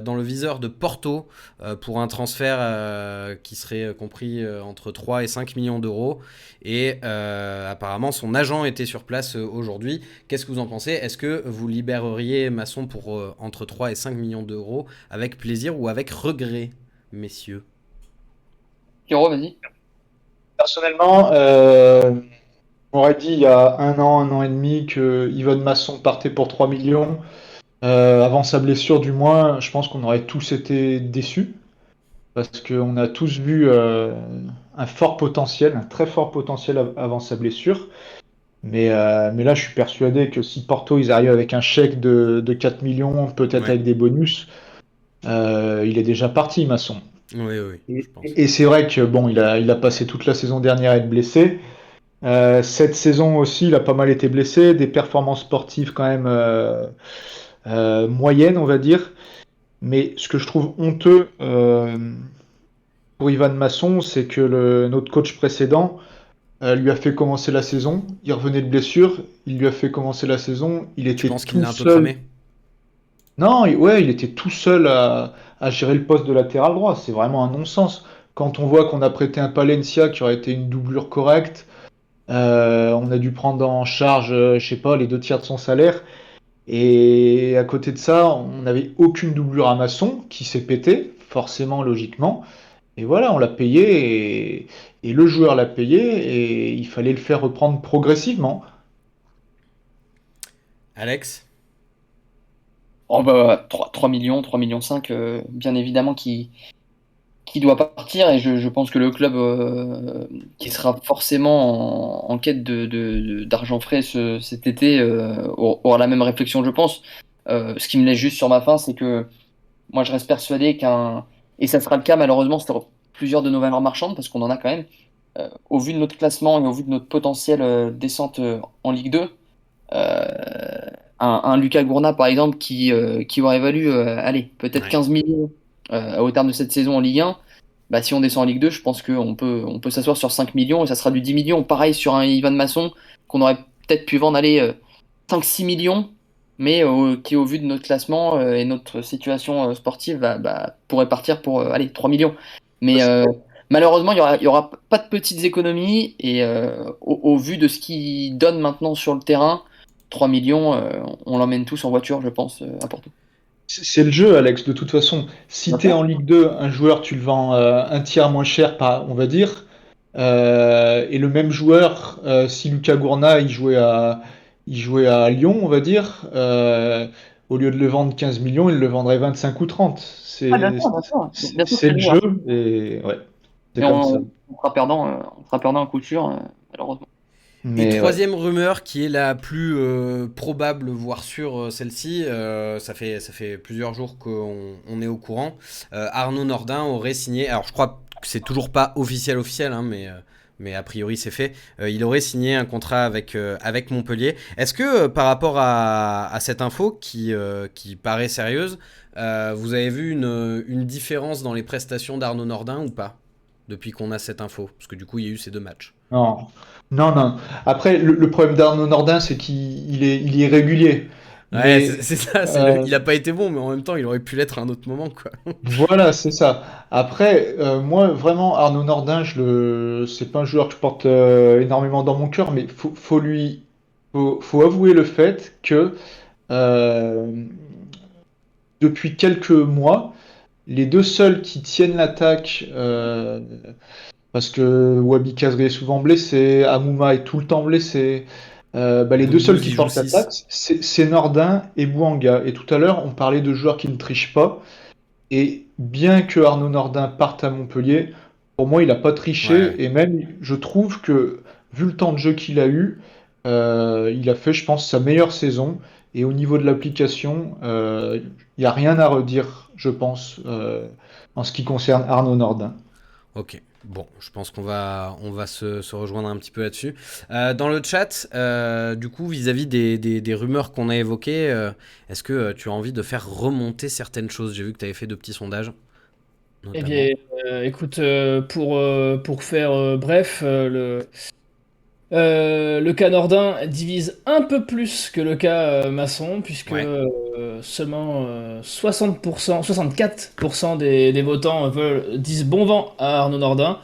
dans le viseur de Porto pour un transfert qui serait compris entre 3 et 5 millions d'euros. Et apparemment, son agent était sur place aujourd'hui. Qu'est-ce que vous en pensez? Est-ce que vous libéreriez Masson pour entre 3 et 5 millions d'euros avec plaisir ou avec regret, messieurs? Pierrot, vas-y. Personnellement, on aurait dit il y a un an et demi que Yvan Masson partait pour 3 millions. Avant sa blessure, du moins, je pense qu'on aurait tous été déçus. Parce qu'on a tous vu un fort potentiel, un très fort potentiel avant sa blessure. Mais là, je suis persuadé que si Porto, ils arrivent avec un chèque de 4 millions, peut-être Ouais. avec des bonus, il est déjà parti, Masson. Oui, oui, Et, je pense. et c'est vrai que bon, il a passé toute la saison dernière à être blessé. Cette saison aussi, il a pas mal été blessé, des performances sportives quand même moyennes, on va dire. Mais ce que je trouve honteux pour Ivan Masson, c'est que notre coach précédent lui a fait commencer la saison. Il revenait de blessure, il lui a fait commencer la saison. Il Tu était penses qu'il tout l'a un peu seul. cramé? Non, ouais, il était tout seul à gérer le poste de latéral droit. C'est vraiment un non-sens. Quand on voit qu'on a prêté un Palencia qui aurait été une doublure correcte, on a dû prendre en charge, je sais pas, les 2 tiers de son salaire. Et à côté de ça, on n'avait aucune doublure à Masson qui s'est pété, forcément, logiquement. Et voilà, on l'a payé et le joueur l'a payé et il fallait le faire reprendre progressivement. Alex? Oh bah, 3 millions, 3 millions 5, bien évidemment, qui doit partir, et je pense que le club qui sera forcément en quête d'argent frais cet été aura la même réflexion, je pense. Ce qui me laisse juste sur ma faim, c'est que moi je reste persuadé et ça sera le cas malheureusement sur plusieurs de nos valeurs marchandes, parce qu'on en a quand même, au vu de notre classement et au vu de notre potentiel descente en Ligue 2, euh, un Lucas Gourna par exemple qui aurait valu allez, peut-être Ouais. 15 millions au terme de cette saison en Ligue 1, bah, si on descend en Ligue 2, je pense qu'on peut s'asseoir sur 5 millions et ça sera du 10 millions. Pareil sur un Ivan Masson qu'on aurait peut-être pu vendre aller 5-6 millions, mais qui au vu de notre classement et notre situation sportive pourrait partir pour allez, 3 millions. Mais malheureusement, il y aura pas de petites économies et au vu de ce qu'il donne maintenant sur le terrain, 3 millions, on l'emmène tous en voiture, je pense, à Porto. C'est le jeu, Alex, de toute façon. Si Bien tu es sûr. en Ligue 2, un joueur, tu le vends un tiers moins cher, on va dire. Et le même joueur, si Lucas Gourna il jouait à Lyon, on va dire, au lieu de le vendre 15 millions, il le vendrait 25 ou 30. Ah, bien sûr, bien sûr. Bien sûr, C'est c'est le le jeu, hein. jeu, et ouais, c'est Et comme ça. on sera perdant à coup sûr, malheureusement. Et Mais ouais. troisième rumeur qui est la plus probable, voire sûre, celle-ci, ça fait plusieurs jours qu'on est au courant. Arnaud Nordin aurait signé, alors je crois que c'est toujours pas officiel, hein, mais a priori c'est fait. Il aurait signé un contrat avec Montpellier. Est-ce que par rapport à cette info qui paraît sérieuse, vous avez vu une différence dans les prestations d'Arnaud Nordin ou pas depuis qu'on a cette info? Parce que du coup il y a eu ces 2 matchs. Non, non, non. Après, le problème d'Arnaud Nordin, c'est il est régulier. Ouais, Mais c'est ça, euh, il a pas été bon, mais en même temps, il aurait pu l'être à un autre moment, quoi. voilà, c'est ça. Après, moi, vraiment, Arnaud Nordin, c'est pas un joueur que je porte énormément dans mon cœur, mais faut avouer le fait que euh, depuis quelques mois, les deux seuls qui tiennent l'attaque, parce que Wabi Kazri est souvent blessé, Amouma est tout le temps blessé. Les deux seuls Goudbouz, qui il joue portent l'attaque, 6. c'est Nordin et Bouanga. Et tout à l'heure, on parlait de joueurs qui ne trichent pas. Et bien que Arnaud Nordin parte à Montpellier, pour moi, il n'a pas Ouais. triché. Et même, je trouve que, vu le temps de jeu qu'il a eu, il a fait, je pense, sa meilleure saison. Et au niveau de l'application, il n'y a rien à redire, je pense, en ce qui concerne Arnaud Nordin. Ok. Bon, je pense qu'on va se rejoindre un petit peu là-dessus. Dans le chat, du coup, vis-à-vis des rumeurs qu'on a évoquées, est-ce que tu as envie de faire remonter certaines choses? J'ai vu que tu avais fait 2 petits sondages, Eh notamment. bien, écoute, pour faire bref, le cas Nordin divise un peu plus que le cas Masson, puisque Ouais. seulement 60%, 64% des votants disent bon vent à Arnaud Nordin,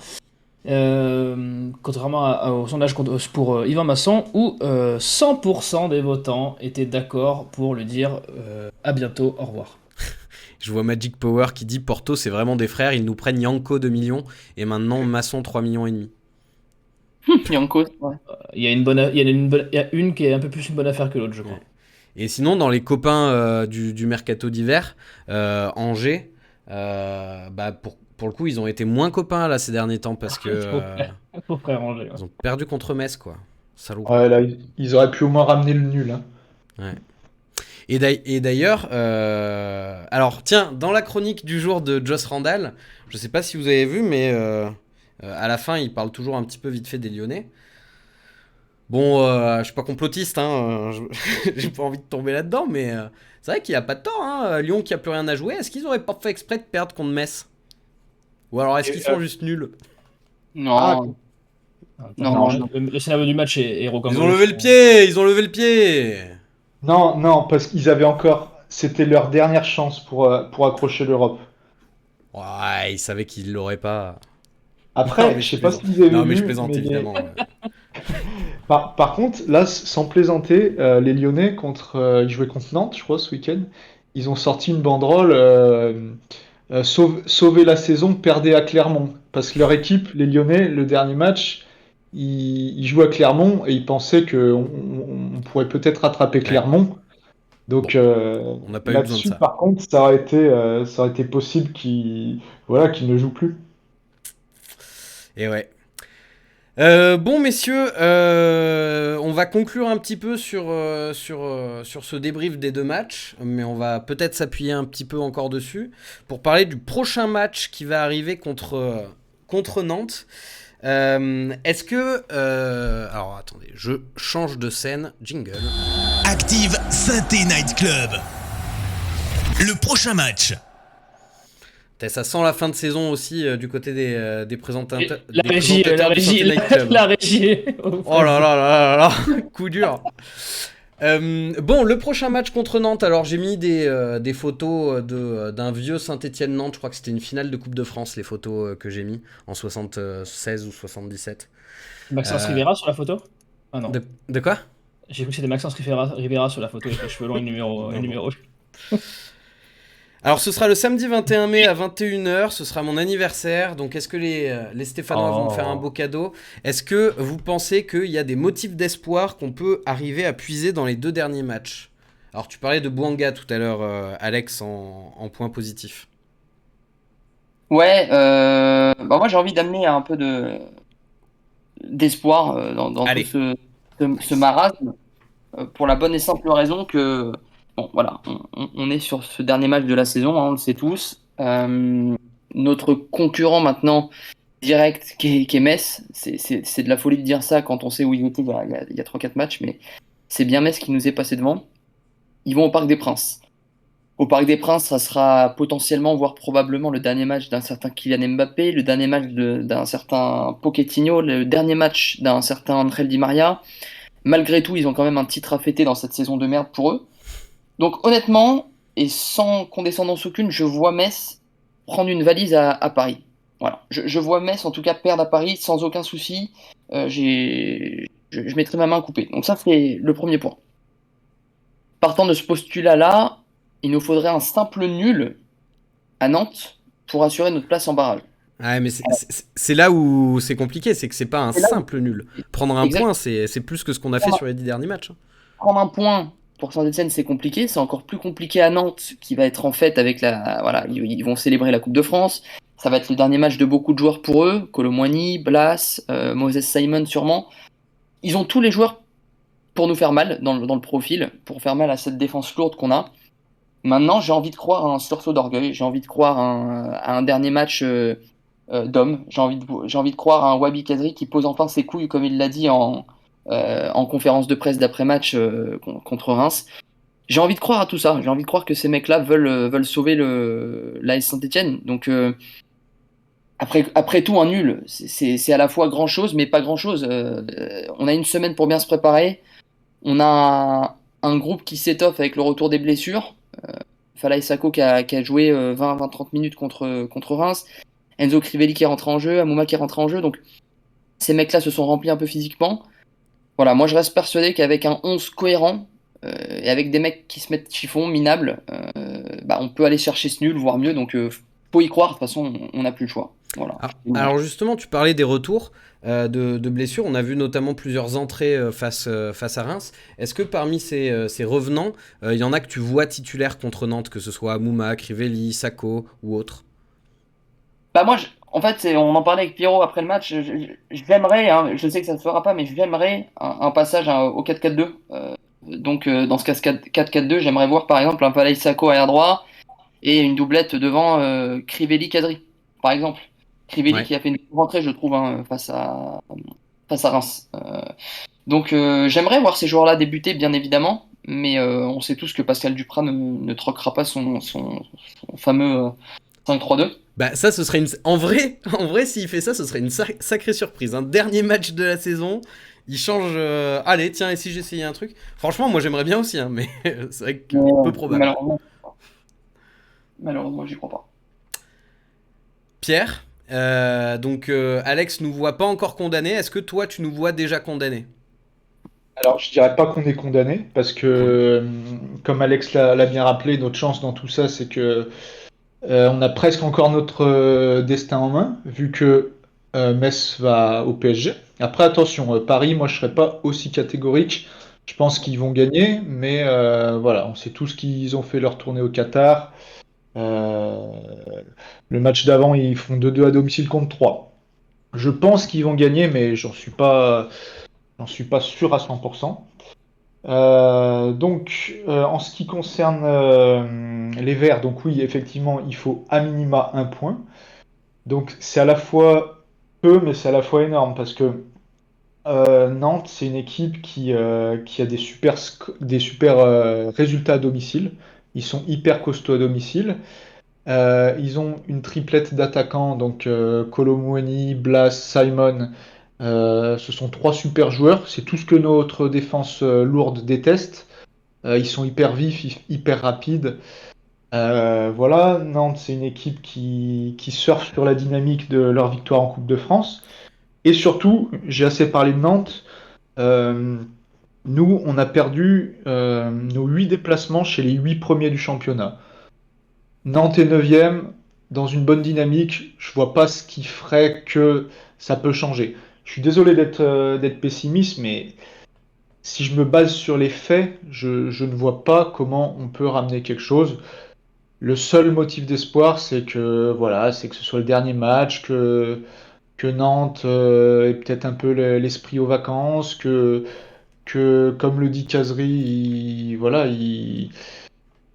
contrairement au sondage pour Yvan Masson, où 100% des votants étaient d'accord pour lui dire à bientôt, au revoir. Je vois Magic Power qui dit Porto, c'est vraiment des frères, ils nous prennent Yanko 2 millions et maintenant Masson 3 millions et demi. Yanko, ouais. Il y a une qui est un peu plus une bonne affaire que l'autre, je crois. Ouais. Et sinon, dans les copains du mercato d'hiver, Angers, pour le coup, ils ont été moins copains là ces derniers temps parce que Faut frère Angers, ouais. ils ont perdu contre Metz, quoi. Salaud. Ouais, là, ils auraient pu au moins ramener le nul, hein. Ouais. Et d'ailleurs, alors tiens, dans la chronique du jour de Joss Randall, je sais pas si vous avez vu, mais à la fin, il parle toujours un petit peu vite fait des Lyonnais. Bon, je suis pas complotiste, hein, j'ai pas envie de tomber là-dedans, mais c'est vrai qu'il y a pas de temps, hein, Lyon qui a plus rien à jouer. Est-ce qu'ils auraient pas fait exprès de perdre contre Metz? Ou alors est-ce qu'ils Et, sont juste nuls? ah, Non, non, non, non, Attends, non. le scénario du match est Ils ont rocambolesque. levé le pied, ils ont levé le pied. non, non, parce qu'ils avaient encore, c'était leur dernière chance pour accrocher l'Europe. Ouais, ils savaient qu'ils l'auraient pas. Non, Après, mais je je sais pas si plaisante. vous avez Non, mais je vu, plaisante mais évidemment. par contre, là, sans plaisanter, les Lyonnais ils jouaient contre Nantes, je crois, ce week-end. Ils ont sorti une banderole sauver la saison, perdez à Clermont. Parce que leur équipe, les Lyonnais, le dernier match, ils jouaient à Clermont et ils pensaient qu'on pourrait peut-être rattraper Ouais. Clermont. Bon, Donc on n'a pas eu besoin de là-dessus, ça. par contre, ça aurait été possible qu'ils ne jouent plus. Et ouais. Bon messieurs, on va conclure un petit peu sur ce débrief des 2 matchs, mais on va peut-être s'appuyer un petit peu encore dessus pour parler du prochain match qui va arriver contre Nantes. Est-ce que... alors attendez, je change de scène, jingle. Active Synthé Night Club. Le prochain match. Ça sent la fin de saison aussi du côté des présentateurs, La des régie, présentateurs du Sunday Night Club. la régie. Oh là là là là là, coup dur. Bon, le prochain match contre Nantes, alors j'ai mis des photos d'un vieux Saint-Étienne-Nantes, je crois que c'était une finale de Coupe de France, les photos que j'ai mis en 76 ou 77. Maxence Euh, Rivera sur la photo? Ah non, de quoi? j'ai cru que c'était Maxence Rivera sur la photo avec les cheveux longs et Non, le non. numéro. Alors ce sera le samedi 21 mai à 21h, ce sera mon anniversaire, donc est-ce que les Stéphanois vont me faire un beau cadeau? Est-ce que vous pensez qu'il y a des motifs d'espoir qu'on peut arriver à puiser dans les 2 derniers matchs? Alors tu parlais de Bouanga tout à l'heure, Alex, en point positif. Ouais, bah moi j'ai envie d'amener un peu d'espoir dans tout Allez. ce marasme, pour la bonne et simple raison que, bon, voilà, on est sur ce dernier match de la saison, hein, on le sait tous. Notre concurrent maintenant direct, qui est Metz, c'est de la folie de dire ça quand on sait où il était il y a 3-4 matchs, mais c'est bien Metz qui nous est passé devant. Ils vont au Parc des Princes. Au Parc des Princes, ça sera potentiellement, voire probablement, le dernier match d'un certain Kylian Mbappé, le dernier match d'un certain Pochettino, le dernier match d'un certain André Di Maria. Malgré tout, ils ont quand même un titre à fêter dans cette saison de merde pour eux. Donc honnêtement, et sans condescendance aucune, je vois Metz prendre une valise à Paris. Voilà. Je vois Metz en tout cas perdre à Paris sans aucun souci. Je mettrai ma main coupée. Donc ça, c'est le premier point. Partant de ce postulat-là, il nous faudrait un simple nul à Nantes pour assurer notre place en barrage. Ouais, mais c'est là où c'est compliqué, c'est que c'est pas un C'est là où- simple nul. Prendre un point, c'est plus que ce qu'on a fait sur les 10 derniers matchs, hein. Prendre un point pour Saint-Etienne, c'est compliqué. C'est encore plus compliqué à Nantes, qui va être en fête avec la. Voilà, ils vont célébrer la Coupe de France. Ça va être le dernier match de beaucoup de joueurs pour eux. Colomboigny, Blas, Moses Simon sûrement. Ils ont tous les joueurs pour nous faire mal dans le profil, pour faire mal à cette défense lourde qu'on a. Maintenant, j'ai envie de croire à un sursaut d'orgueil. J'ai envie de croire à un dernier match d'homme. J'ai envie de croire à un Wabi Kazri qui pose enfin ses couilles, comme il l'a dit en conférence de presse d'après-match contre Reims. J'ai envie de croire à tout ça. J'ai envie de croire que ces mecs-là veulent sauver l'AS Saint-Etienne. Donc, après tout, un nul, c'est à la fois grand-chose, mais pas grand-chose. On a une semaine pour bien se préparer. On a un groupe qui s'étoffe avec le retour des blessures. Falaï Sako qui a joué 20-30 minutes contre Reims. Enzo Crivelli qui est rentré en jeu. Amouma qui est rentré en jeu. Donc, ces mecs-là se sont remplis un peu physiquement. Voilà, moi je reste persuadé qu'avec un 11 cohérent et avec des mecs qui se mettent chiffon, minables, bah, on peut aller chercher ce nul, voire mieux. Donc faut y croire, de toute façon on n'a plus le choix. Voilà. Alors justement, tu parlais des retours de blessures. On a vu notamment plusieurs entrées face à Reims. Est-ce que parmi ces revenants, il y en a que tu vois titulaires contre Nantes, que ce soit Amouma, Crivelli, Sako ou autre? Bah moi, en fait, on en parlait avec Pierrot après le match. J'aimerais, hein, je sais que ça ne se fera pas, mais j'aimerais un passage au 4-4-2. Donc dans ce 4-4-2, j'aimerais voir par exemple un Falaï Sako arrière droit et une doublette devant Crivelli-Kadri, par exemple. Crivelli Ouais. qui a fait une rentrée, je trouve, hein, face à Reims. Donc j'aimerais voir ces joueurs-là débuter, bien évidemment, mais on sait tous que Pascal Duprat ne troquera pas son fameux 5-3-2. Bah ça, ce serait en vrai, s'il fait ça, ce serait une sacrée surprise. Un dernier match de la saison, il change. Allez, tiens, et si j'essayais un truc? Franchement, moi j'aimerais bien aussi, hein, mais c'est vrai que peu probable. Malheureusement, j'y crois pas. Pierre, donc Alex nous voit pas encore condamné. Est-ce que toi, tu nous vois déjà condamné? Alors, je dirais pas qu'on est condamné, parce que, comme Alex l'a bien rappelé, notre chance dans tout ça, c'est que on a presque encore notre destin en main, vu que Metz va au PSG. Après, attention, Paris, moi, je serais pas aussi catégorique. Je pense qu'ils vont gagner, mais voilà, on sait tous qu'ils ont fait leur tournée au Qatar. Euh, le match d'avant, ils font 2-2 à domicile contre 3. Je pense qu'ils vont gagner, mais j'en suis pas sûr à 100%. En ce qui concerne les Verts, donc oui, effectivement, il faut à minima un point. Donc c'est à la fois peu, mais c'est à la fois énorme parce que Nantes, c'est une équipe qui a des super résultats à domicile. Ils sont hyper costauds à domicile. Ils ont une triplette d'attaquants, donc Kolo Muani, Blas, Simon, Ce sont 3 super joueurs. C'est tout ce que notre défense lourde déteste. Ils sont hyper vifs, hyper rapides. Voilà, Nantes, c'est une équipe qui surfe sur la dynamique de leur victoire en Coupe de France. Et surtout, j'ai assez parlé de Nantes. euh, Nous, on a perdu nos 8 déplacements chez les 8 premiers du championnat. Nantes est 9e, dans une bonne dynamique. Je vois pas ce qui ferait que ça peut changer. Je suis désolé d'être pessimiste, mais si je me base sur les faits, je ne vois pas comment on peut ramener quelque chose. Le seul motif d'espoir, c'est que voilà, c'est que ce soit le dernier match, que Nantes ait peut-être un peu l'esprit aux vacances, que comme le dit Kazri, voilà, il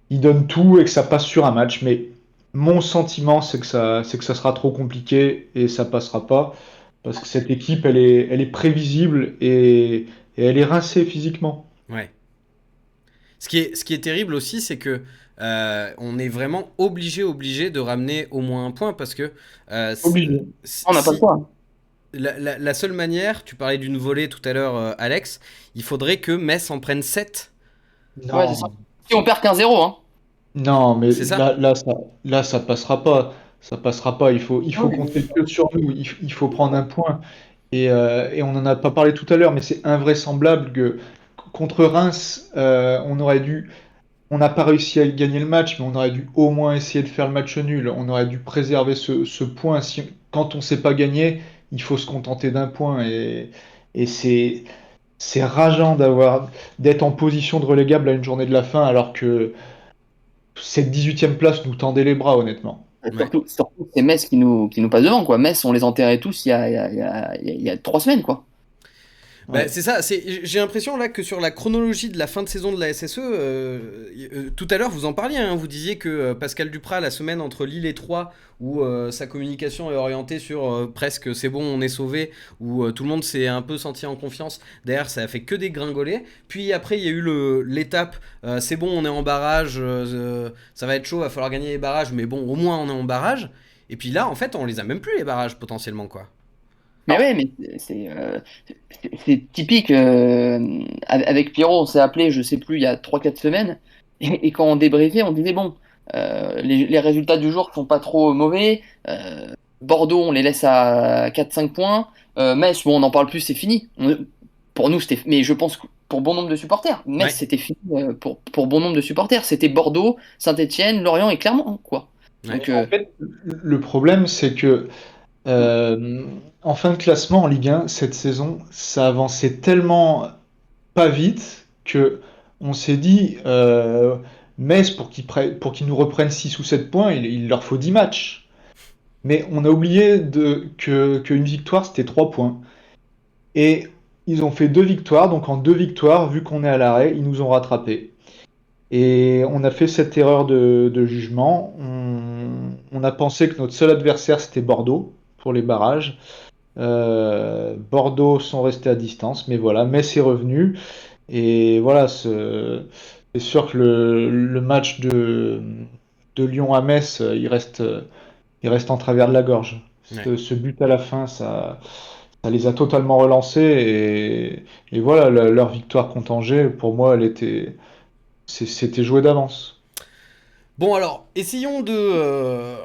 donne tout et que ça passe sur un match. Mais mon sentiment, c'est que ça sera trop compliqué et ça passera pas parce que cette équipe, elle est prévisible et elle est rincée physiquement. Ouais. Ce qui est terrible aussi, c'est que on est vraiment obligé de ramener au moins un point parce que Obligé. On n'a pas le si choix. la seule manière, tu parlais d'une volée tout à l'heure, Alex, il faudrait que Metz en prenne 7. Ouais, c'est ça. Non, Si on perd 15-0, hein. non, mais C'est ça? là, ça passera pas. Ça passera pas. Il faut Oui. compter que sur nous. Il faut prendre un point. Et on n'en a pas parlé tout à l'heure, mais c'est invraisemblable que contre Reims, on n'a pas réussi à gagner le match, mais on aurait dû au moins essayer de faire le match nul. On aurait dû préserver ce point. Quand on ne sait pas gagner, il faut se contenter d'un point. Et c'est rageant d'être en position de relégable à une journée de la fin, alors que cette 18e place nous tendait les bras, honnêtement. Ouais. Surtout, c'est Metz qui nous passe devant, quoi. Metz, on les enterrait tous il y a 3 semaines, quoi. Bah, Ouais. c'est ça, j'ai l'impression là que sur la chronologie de la fin de saison de la SSE, tout à l'heure vous en parliez, hein, vous disiez que Pascal Duprat, la semaine entre Lille et Troyes, où sa communication est orientée sur presque c'est bon, on est sauvé, où tout le monde s'est un peu senti en confiance, derrière ça a fait que dégringoler, puis après il y a eu l'étape, c'est bon, on est en barrage, ça va être chaud, va falloir gagner les barrages, mais bon, au moins on est en barrage, et puis là en fait on les a même plus les barrages potentiellement quoi. Mais ouais, mais c'est typique. Avec Pierrot, on s'est appelé, je sais plus, il y a 3-4 semaines. Et quand on débriefait, on disait, bon, les résultats du jour sont pas trop mauvais. Bordeaux, on les laisse à 4-5 points. Metz, bon, on n'en parle plus, c'est fini. Pour nous, c'était. Mais je pense que pour bon nombre de supporters, Metz, Ouais. c'était fini pour bon nombre de supporters. C'était Bordeaux, Saint-Étienne, Lorient et Clermont, quoi. Ouais. Donc, En fait, le problème, c'est que Euh, en fin de classement en Ligue 1, cette saison, ça avançait tellement pas vite que on s'est dit Metz, pour qu'ils nous reprennent 6 ou 7 points, il leur faut 10 matchs. Mais on a oublié qu'une victoire, c'était 3 points. Et ils ont fait 2 victoires, donc en 2 victoires, vu qu'on est à l'arrêt, ils nous ont rattrapés. Et on a fait cette erreur de jugement. On a pensé que notre seul adversaire, c'était Bordeaux pour les barrages. Bordeaux sont restés à distance, mais voilà, Metz est revenu. Et voilà, c'est sûr que le match de Lyon à Metz, il reste en travers de la gorge. Ouais. Ce but à la fin, ça les a totalement relancés. Et voilà, leur victoire contre Angers, pour moi, c'était joué d'avance. Bon alors, essayons de...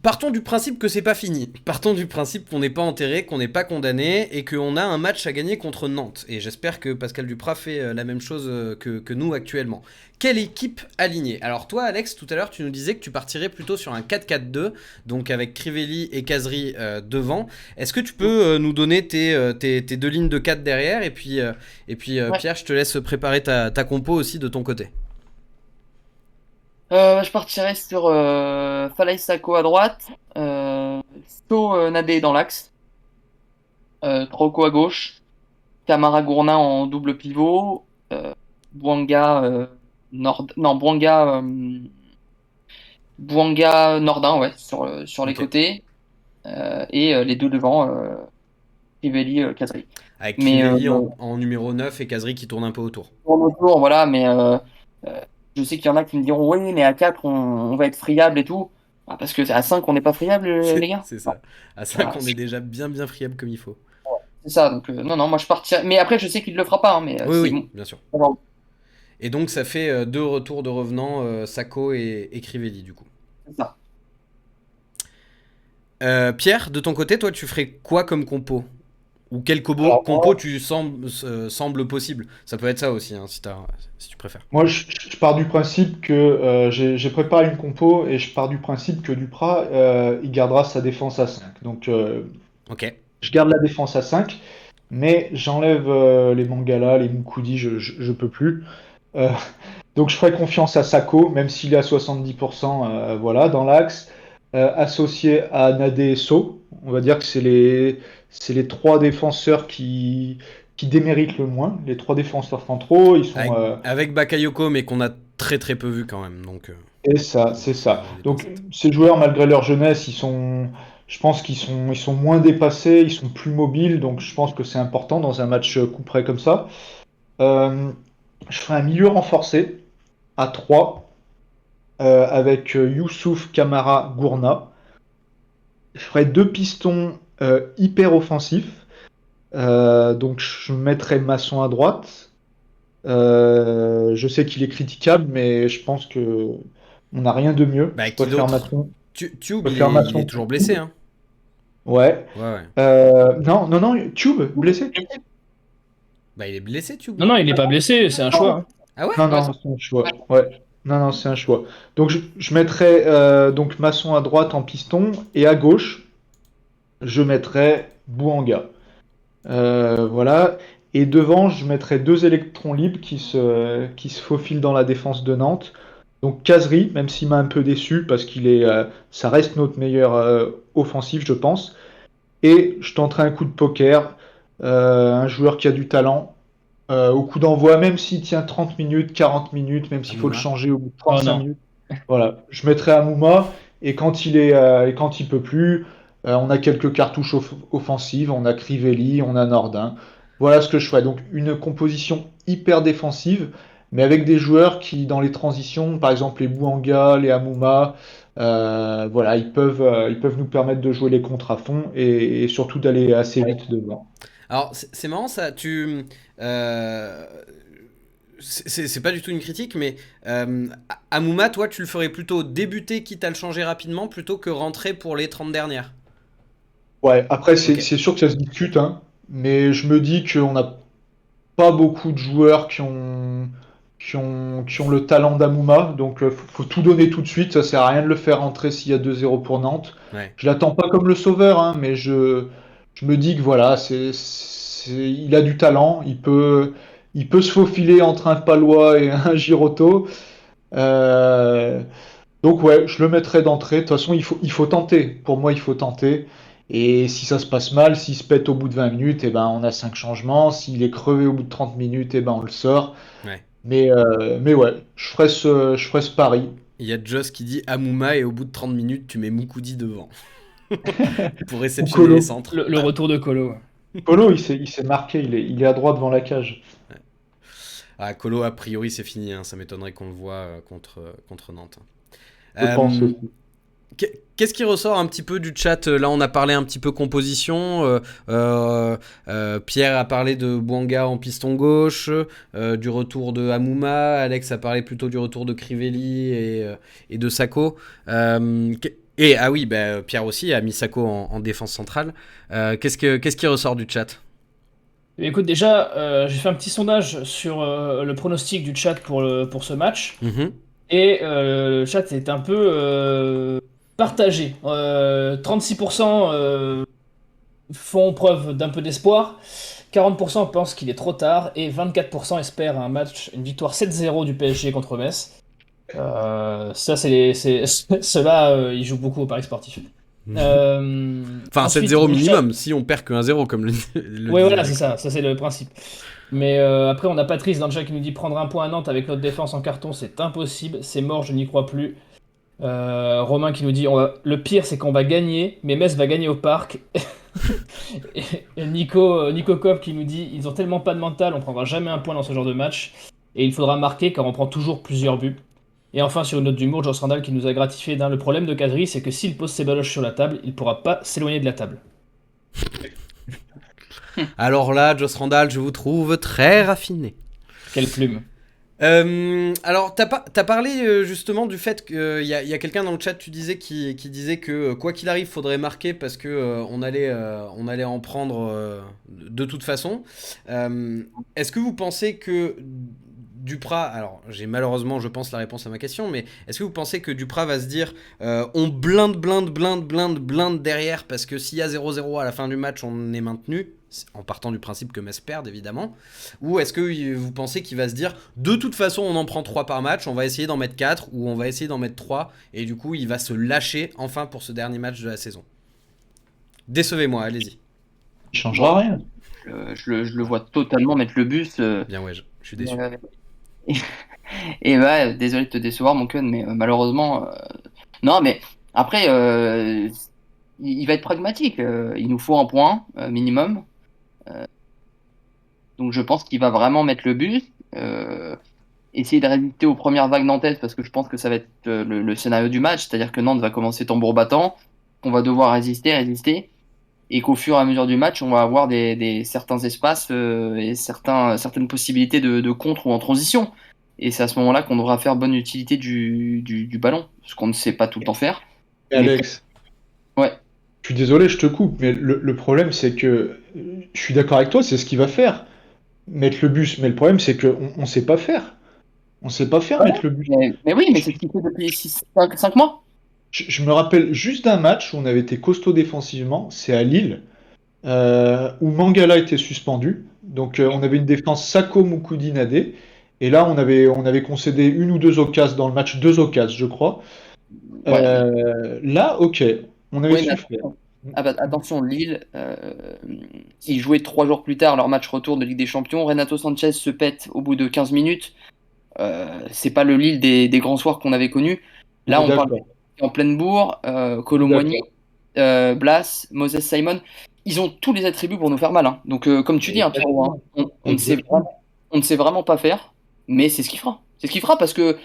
partons du principe que c'est pas fini. Partons du principe qu'on n'est pas enterré, qu'on n'est pas condamné et qu'on a un match à gagner contre Nantes. Et j'espère que Pascal Duprat fait la même chose que nous actuellement. Quelle équipe alignée? Alors toi Alex, tout à l'heure tu nous disais que tu partirais plutôt sur un 4-4-2, donc avec Crivelli et Kazri devant. Est-ce que tu peux nous donner tes 2 lignes de 4 derrière et puis ouais. Pierre, je te laisse préparer ta compo aussi de ton côté. Je partirais sur Falaï Sako à droite, So Nadé dans l'axe, Trauco à gauche, Camara Gourna en double pivot, Bouanga, non, Bouanga Nordin, ouais, sur les Ok. côtés, et les deux devant, Crivelli, Kazri. Avec Mais Crivelli en numéro 9 et Kazri qui tourne un peu autour. pour nos tours, voilà, mais je sais qu'il y en a qui me diront oui, mais à 4 on va être friable et tout. Ah, parce que à 5, on n'est pas friable, les gars. C'est ça. À 5, Ah, on est déjà bien friable comme il faut. c'est ça, donc non, moi je partirais. Mais après, je sais qu'il le fera pas, hein, mais Oui, c'est oui, bon. bien sûr. Alors, Et donc, ça fait 2 retours de revenants, Sako et Crivelli, du coup. c'est ça. Pierre, de ton côté, toi, tu ferais quoi comme compo? Ou quel Alors, compo tu semble possible? Ça peut être ça aussi, hein, si tu préfères. moi, je pars du principe que j'ai préparé une compo et je pars du principe que Duprat, il gardera sa défense à 5. Donc, Ok. je garde la défense à 5, mais j'enlève les Mangala, les Mukudi, je peux plus. Euh, donc, je ferai confiance à Sako, même s'il est à 70%, voilà, dans l'axe. Associé à Nade et So, on va dire que c'est les trois défenseurs qui déméritent le moins. Les trois défenseurs centraux, ils sont. Avec, avec Bakayoko, mais qu'on a très peu vu quand même. Donc, Et ça, c'est ça. les Donc, pincettes. ces joueurs, malgré leur jeunesse, je pense ils sont moins dépassés, ils sont plus mobiles. Donc, je pense que c'est important dans un match coup près comme ça. Euh, je ferai un milieu renforcé à 3 avec Youssouf, Kamara, Gourna. Je ferai deux pistons hyper offensifs. Donc, je mettrai Masson à droite. Je sais qu'il est critiquable, mais je pense que on n'a rien de mieux. Bah, Je qui préfère d'autre? Masson. Je Tube, préfère il est Masson. toujours blessé, hein? Ouais. Ouais. Non, non, non, Tube, blessé. Bah, il est blessé, Tube. Non, il n'est pas blessé, c'est un choix, hein. Ah ouais? Non, Ouais, non, c'est un choix. Ouais. Non, non, c'est un choix. Donc, je mettrai donc Masson à droite en piston et à gauche, je mettrai Bouanga. Voilà. Et devant, je mettrai deux électrons libres qui se faufilent dans la défense de Nantes. Donc Kazri, même s'il m'a un peu déçu parce ça reste notre meilleur offensif, je pense. Et je tenterai un coup de poker, un joueur qui a du talent. Au coup d'envoi, même s'il tient 30 minutes, 40 minutes, même s'il faut le Amouma. changer au bout de Oh 35 non. minutes, voilà, je mettrai Amouma et et quand il peut plus, on a quelques cartouches offensives, on a Crivelli, on a Nordin. Voilà ce que je ferai. Donc une composition hyper défensive, mais avec des joueurs qui, dans les transitions, par exemple les Bouanga, les Amouma, voilà, ils peuvent nous permettre de jouer les contres à fond et surtout d'aller assez vite devant. Alors, c'est marrant ça, euh, c'est pas du tout une critique, mais Amouma, toi, tu le ferais plutôt débuter, quitte à le changer rapidement, plutôt que rentrer pour les 30 dernières. Ouais, après, c'est Ok. c'est sûr que ça se discute, hein, mais je me dis qu'on n'a pas beaucoup de joueurs qui ont le talent d'Amouma, donc faut tout donner tout de suite, ça sert à rien de le faire entrer s'il y a 2-0 pour Nantes. Ouais. Je l'attends pas comme le sauveur, hein, mais je me dis que voilà, il a du talent, il peut se faufiler entre un Palois et un Giroto. Euh, donc ouais, je le mettrai d'entrée. De toute façon, il faut tenter. Pour moi, il faut tenter. Et si ça se passe mal, s'il se pète au bout de 20 minutes, eh ben, on a 5 changements. S'il est crevé au bout de 30 minutes, eh ben, on le sort. Ouais. Mais ouais, je ferai ce pari. Il y a Joss qui dit Amouma et au bout de 30 minutes, tu mets Moukoudi devant pour Ou réceptionner les Colo. centres. Le retour de Colo, ouais. Colo, il s'est marqué. Il est à droite devant la cage. Ah, Colo, a priori, c'est fini. Hein. Ça m'étonnerait qu'on le voit contre Nantes. Je pense Euh, aussi. Qu'est-ce qui ressort un petit peu du chat? Là, on a parlé un petit peu composition. Pierre a parlé de Bouanga en piston gauche, du retour de Amouma. Alex a parlé plutôt du retour de Crivelli et de Sako. Et ah oui, bah, Pierre aussi a mis Sako en défense centrale. Qu'est-ce qui ressort du chat? Eh bien, écoute, déjà, j'ai fait un petit sondage sur le pronostic du chat pour ce match. Mhm. Et le chat est un peu partagé. 36% font preuve d'un peu d'espoir, 40% pensent qu'il est trop tard, et 24% espèrent une victoire 7-0 du PSG contre Metz. Ça, ceux-là, ils jouent beaucoup au paris sportif. Enfin, Ensuite, 7-0 dans le chat, minimum, si on perd que 1-0, comme le ouais, disait voilà, c'est Alex. ça c'est le principe. Mais après, on a Patrice dans le chat qui nous dit prendre un point à Nantes avec notre défense en carton, c'est impossible, c'est mort, je n'y crois plus. Romain qui nous dit le pire, c'est qu'on va gagner, mais Metz va gagner au parc. Et Nico Kopp qui nous dit ils ont tellement pas de mental, on prendra jamais un point dans ce genre de match. Et il faudra marquer car on prend toujours plusieurs buts. Et enfin, sur une note d'humour, Joss Randall qui nous a gratifié d'un le problème de Kadri, c'est que s'il pose ses baloches sur la table, il pourra pas s'éloigner de la table. Alors là, Joss Randall, je vous trouve très raffiné. Quelle plume. Alors, t'as parlé justement du fait qu'il y a quelqu'un dans le chat, tu disais, qui disait que quoi qu'il arrive, faudrait marquer parce que on allait en prendre de toute façon. Est-ce que vous pensez que Duprat, alors j'ai malheureusement, je pense, la réponse à ma question, mais est-ce que vous pensez que Duprat va se dire on blinde derrière parce que s'il y a 0-0 à la fin du match, on est maintenu, en partant du principe que Metz perde évidemment, ou est-ce que vous pensez qu'il va se dire de toute façon on en prend 3 par match, on va essayer d'en mettre 4 ou on va essayer d'en mettre 3 et du coup il va se lâcher enfin pour ce dernier match de la saison? Décevez-moi, allez-y. Il changera rien. Je le vois totalement mettre le bus. Bien ouais, je suis déçu. Et ouais, désolé de te décevoir, mon Kun, mais malheureusement, non, mais après, il va être pragmatique. Il nous faut un point minimum. Donc je pense qu'il va vraiment mettre le bus. Essayer de résister aux premières vagues nantaises parce que je pense que ça va être le scénario du match, c'est-à-dire que Nantes va commencer tambour battant, qu'on va devoir résister, et qu'au fur et à mesure du match, on va avoir certains espaces et certaines possibilités de contre ou en transition. Et c'est à ce moment-là qu'on devra faire bonne utilité du ballon, ce qu'on ne sait pas tout le temps faire. Et Alex, Ouais. je suis désolé, je te coupe, mais le problème, c'est que je suis d'accord avec toi, c'est ce qu'il va faire, mettre le bus. Mais le problème, c'est qu'on ne sait pas faire. On ne sait pas faire mettre le bus. Mais oui, mais c'est ce qu'il fait depuis 5 mois. Je me rappelle juste d'un match où on avait été costaud défensivement, c'est à Lille, où Mangala était suspendu. Donc on avait une défense Sako Mukudi Nade. Et là, on avait concédé une ou deux occasions dans le match, deux occasions, je crois. Ouais. Là, ok, on avait Oui, mais su faire. attention, Lille, ils jouaient 3 jours plus tard leur match retour de Ligue des Champions. Renato Sanchez se pète au bout de 15 minutes. C'est pas le Lille des grands soirs qu'on avait connus. Là, on parle en pleine bourre, Colomboigny, Blas, Moses Simon. Ils ont tous les attributs pour nous faire mal. Hein. Donc, comme tu dis, hein, Pierrot, hein, on ne sait vraiment pas faire, mais c'est ce qu'il fera. C'est ce qu'il fera parce que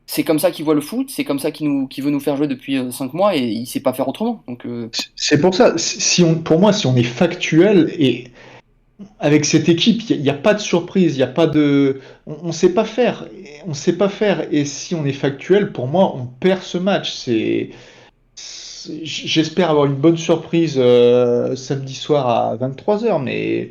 c'est comme ça qu'il voit le foot, c'est comme ça qu'il veut nous faire jouer depuis 5 mois et il sait pas faire autrement. Donc, C'est pour ça, pour moi, si on est factuel, et avec cette équipe, il n'y a pas de surprise, il y a pas de. On ne sait pas faire. On sait pas faire. Et si on est factuel, pour moi, on perd ce match. J'espère avoir une bonne surprise samedi soir à 23h, mais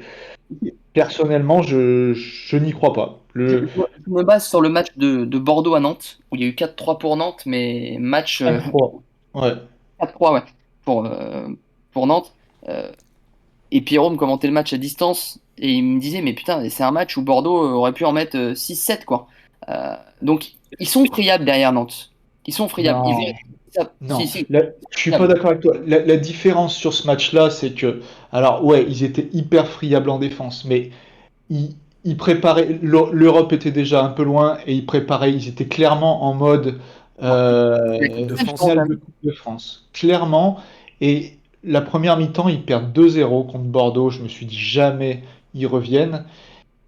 personnellement, je n'y crois pas. je me base sur le match de Bordeaux à Nantes, où il y a eu 4-3 pour Nantes, mais match 5-3. Ouais. 4-3 ouais, pour Nantes. Et Pierrot me commentait le match à distance et il me disait mais putain c'est un match où Bordeaux aurait pu en mettre 6-7 quoi. Donc ils sont friables derrière Nantes. Ils sont friables. Non, Si. je suis pas d'accord avec toi. La différence sur ce match-là, c'est que, alors ouais, ils étaient hyper friables en défense, mais ils préparaient. L'Europe était déjà un peu loin et ils étaient clairement en mode De France. finale de Coupe de France, clairement. Et la première mi-temps, ils perdent 2-0 contre Bordeaux. Je me suis dit jamais ils reviennent.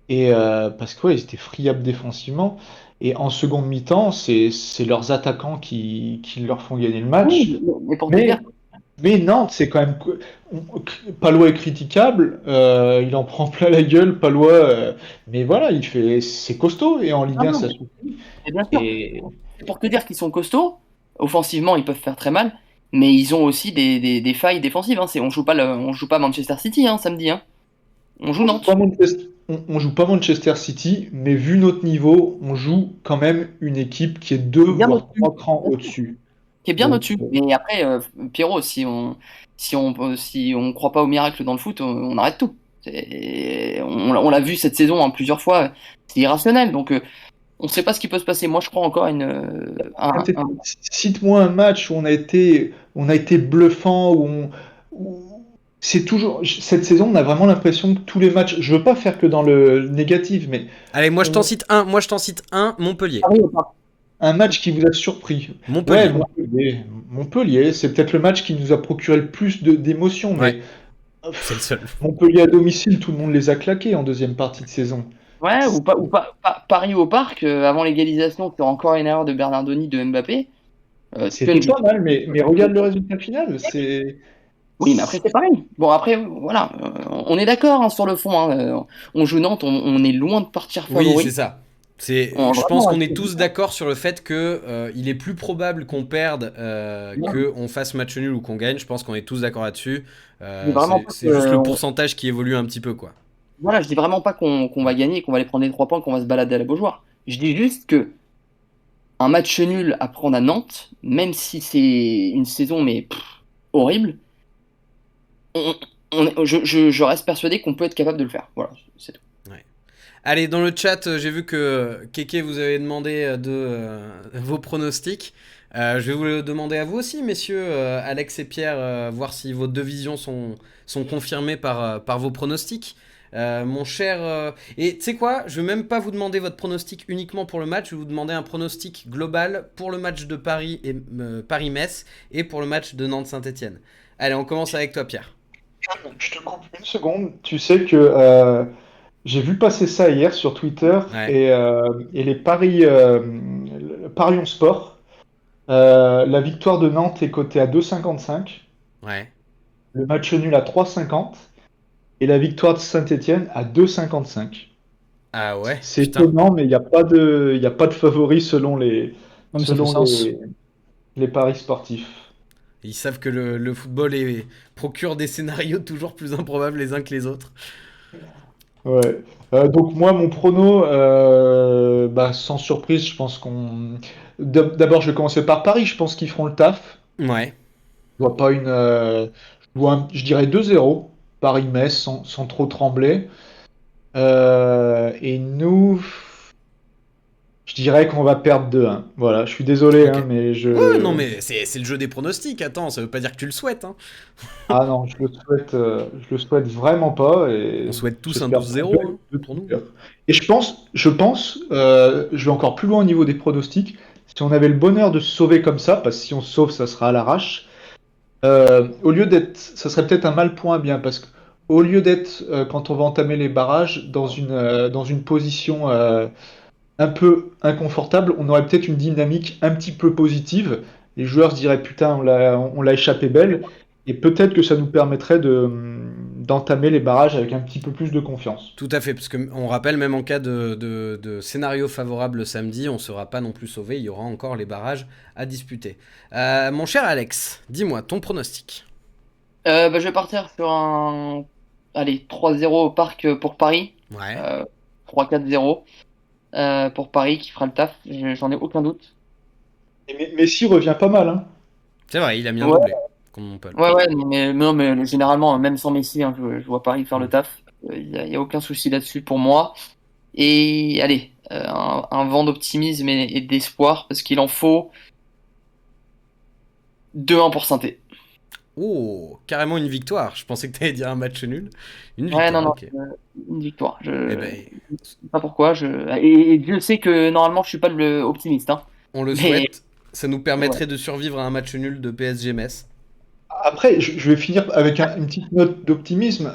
Et parce que ouais, ils étaient friables défensivement. Et en seconde mi-temps, c'est leurs attaquants qui leur font gagner le match. Oui, mais pour te dire, Mais Nantes, c'est quand même. Palois est critiquable, il en prend plein la gueule, Palois. Mais voilà, c'est costaud et en Ligue 1, ça suffit. bien sûr. Et C'est pour te dire qu'ils sont costauds. Offensivement, ils peuvent faire très mal, mais ils ont aussi des failles défensives. Hein. On joue pas Manchester City samedi. Hein. On joue Nantes. on joue pas Manchester City, mais vu notre niveau, on joue quand même une équipe qui est 2 Bien voire au-dessus. 3 crans au-dessus. Qui est bien Donc, au-dessus. Mais après, Pierrot, si on croit pas au miracle dans le foot, on arrête tout. On l'a vu cette saison plusieurs fois, c'est irrationnel. Donc, on ne sait pas ce qui peut se passer. Moi, je crois encore Cite-moi un match où on a été bluffant, c'est toujours cette saison, on a vraiment l'impression que tous les matchs. Je veux pas faire que dans le négatif, mais Allez, moi je t'en cite un, Montpellier. un match qui vous a surpris. Montpellier. Ouais, Montpellier, c'est peut-être le match qui nous a procuré le plus d'émotions, mais C'est le seul. Montpellier à domicile, tout le monde les a claqués en deuxième partie de saison. Ouais, Paris au parc, avant l'égalisation, sur encore une erreur de Bernardoni de Mbappé. C'était pas mal, mais regarde le résultat final. C'est Oui, mais après, c'est pareil. Bon, après, voilà, on est d'accord hein, sur le fond. Hein, on joue Nantes, on est loin de partir Oui, c'est favori. ça. Je pense Vraiment, qu'on est tous d'accord sur le fait que il est plus probable qu'on perde qu'on fasse match nul ou qu'on gagne. Je pense qu'on est tous d'accord là-dessus. je dis vraiment pas C'est juste le que, pourcentage qui évolue un petit peu, quoi. voilà, je dis vraiment pas qu'on va gagner, qu'on va aller prendre les 3 points, qu'on va se balader à la Beaujoire. Je dis juste que un match nul à prendre à Nantes, même si c'est une saison mais horrible, on- je reste persuadé qu'on peut être capable de le faire. Voilà, c'est tout. Ouais. Allez, dans le chat, j'ai vu que Keke vous avait demandé vos pronostics. Je vais vous le demander à vous aussi, messieurs, Alex et Pierre, voir si vos deux visions sont confirmées par vos pronostics. Mon cher. Et tu sais quoi? Je vais même pas vous demander votre pronostic uniquement pour le match, je vais vous demander un pronostic global pour le match de Paris et Paris-Metz et pour le match de Nantes-Saint-Etienne. Allez, on commence avec toi, Pierre. Je te coupe une seconde. Tu sais que j'ai vu passer ça hier sur Twitter Ouais. et les paris le Parions Sport. La victoire de Nantes est cotée à 2,55, Ouais. le match nul à 3,50 et la victoire de Saint-Étienne à 2,55. Ah ouais, C'est putain. étonnant, mais il y a pas de favori Non, mais ça fait selon sens. les paris sportifs. Ils savent que le football procure des scénarios toujours plus improbables les uns que les autres. Ouais. Donc moi, mon prono, bah, sans surprise, je pense qu'on... D'abord, je vais commencer par Paris. Je pense qu'ils feront le taf. Ouais. Je vois pas je dirais 2-0. Paris-Metz sans trop trembler. Et nous, je dirais qu'on va perdre 2-1. Voilà, je suis désolé, Ok. hein, mais Ouais, non, mais c'est le jeu des pronostics. Attends, ça veut pas dire que tu le souhaites. Hein. Ah non, je le souhaite vraiment pas On et souhaite tous un j'espère 12-0 hein, de pour tout nous. cœur. Et je vais encore plus loin au niveau des pronostics. Si on avait le bonheur de se sauver comme ça, parce que si on se sauve, ça sera à l'arrache. Au lieu d'être, ça serait peut-être un mal pour un bien, parce que au lieu d'être, quand on va entamer les barrages, dans une position un peu inconfortable, on aurait peut-être une dynamique un petit peu positive. Les joueurs se diraient putain, on l'a échappé belle, et peut-être que ça nous permettrait d'entamer les barrages avec un petit peu plus de confiance. Tout à fait, parce qu'on rappelle, même en cas de scénario favorable le samedi, on ne sera pas non plus sauvé, il y aura encore les barrages à disputer. Mon cher Alex, dis-moi ton pronostic. Bah, je vais partir sur un allez, 3-0 au parc pour Paris. Ouais, Euh, 3-4-0 pour Paris qui fera le taf, j'en ai aucun doute. Et Messi revient pas mal, hein. c'est vrai, il a mis un Ouais, doublé contre Montpellier. ouais, non, mais généralement, même sans Messi, hein, je vois Paris faire Mm. le taf. Y a aucun souci là-dessus pour moi. Et allez, un vent d'optimisme et d'espoir, parce qu'il en faut 2-1 pour saint. Oh, carrément une victoire. Je pensais que tu allais dire un match nul. Une Ouais, non, victoire, non, ok. une victoire. Eh Je ben, sais pas pourquoi. Et je sais que normalement, je suis pas le optimiste, hein. on le Mais souhaite. Ça nous ouais. permettrait de survivre à un match nul de PSG Metz. Après, je vais finir avec une petite note d'optimisme.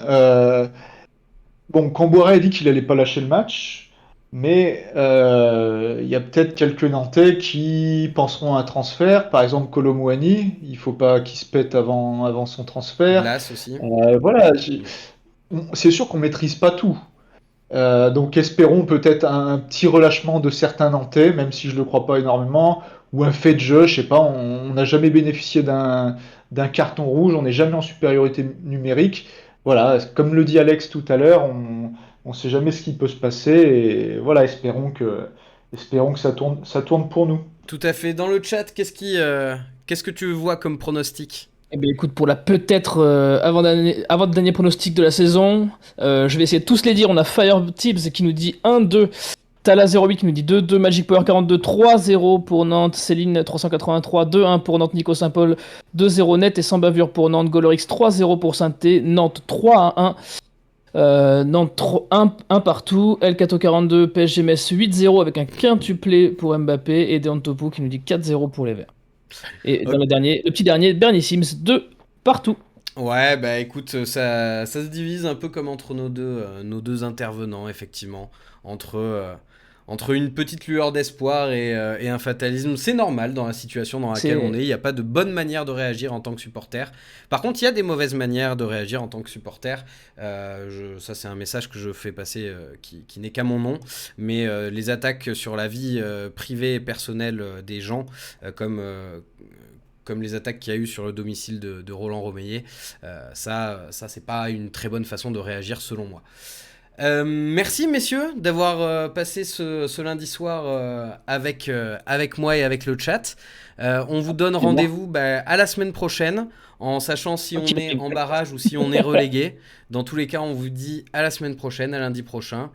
Bon, Camboire a dit qu'il allait pas lâcher le match, mais il y a peut-être quelques Nantais qui penseront à un transfert. Par exemple, Kolo Muani, il faut pas qu'il se pète avant son transfert. Glace aussi. Voilà, c'est sûr qu'on maîtrise pas tout. Donc espérons peut-être un petit relâchement de certains Nantais, même si je le crois pas énormément, ou un fait de jeu, je sais pas, on n'a jamais bénéficié d'un carton rouge, on n'est jamais en supériorité numérique. Voilà, comme le dit Alex tout à l'heure, on sait jamais ce qui peut se passer, et voilà, espérons que ça tourne pour nous. Tout à fait. Dans le chat, qu'est-ce que tu vois comme pronostic? Eh bien, écoute, pour la peut-être avant-dernier pronostic de la saison, je vais essayer de tous les dire. On a Fire Tibbs qui nous dit 1-2, Tala08 qui nous dit 2-2, Magic Power 42, 3-0 pour Nantes, Céline 383, 2-1 pour Nantes, Nico Saint-Paul, 2-0 net et sans bavure pour Nantes, Golorix 3-0 pour Saint-Étienne, Nantes 3-1. Nantes 1 partout, Elkato 42, PSG Metz 8-0 avec un quintuplé pour Mbappé et Deon Topu qui nous dit 4-0 pour les Verts. Et dans Ok. le petit dernier, Bernie Sims 2 partout. Ouais, bah écoute, ça se divise un peu comme entre nos deux intervenants, effectivement. Entre une petite lueur d'espoir et un fatalisme. C'est normal dans la situation dans laquelle on est. Il n'y a pas de bonne manière de réagir en tant que supporter. Par contre, il y a des mauvaises manières de réagir en tant que supporter. Ça, c'est un message que je fais passer qui n'est qu'à mon nom. Mais les attaques sur la vie privée et personnelle des gens, comme les attaques qu'il y a eu sur le domicile de Roland Romeyer, ça c'est pas une très bonne façon de réagir selon moi. Merci messieurs d'avoir passé ce lundi soir avec moi et avec le chat. On vous donne rendez-vous à la semaine prochaine, en sachant si on est en barrage ou si on est relégué. Dans tous les cas, on vous dit à la semaine prochaine, à lundi prochain.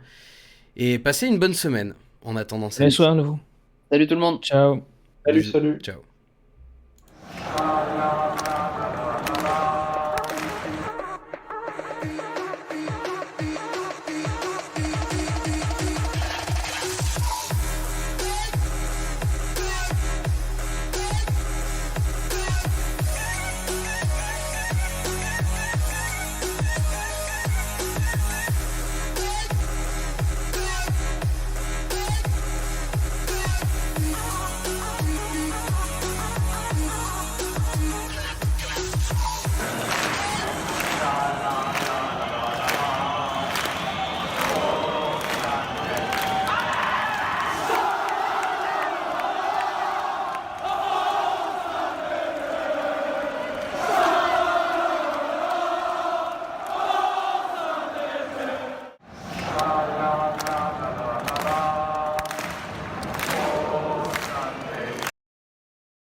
Et passez une bonne semaine en attendant. Prenez soin de vous. Salut tout le monde. Ciao. Salut. Ciao.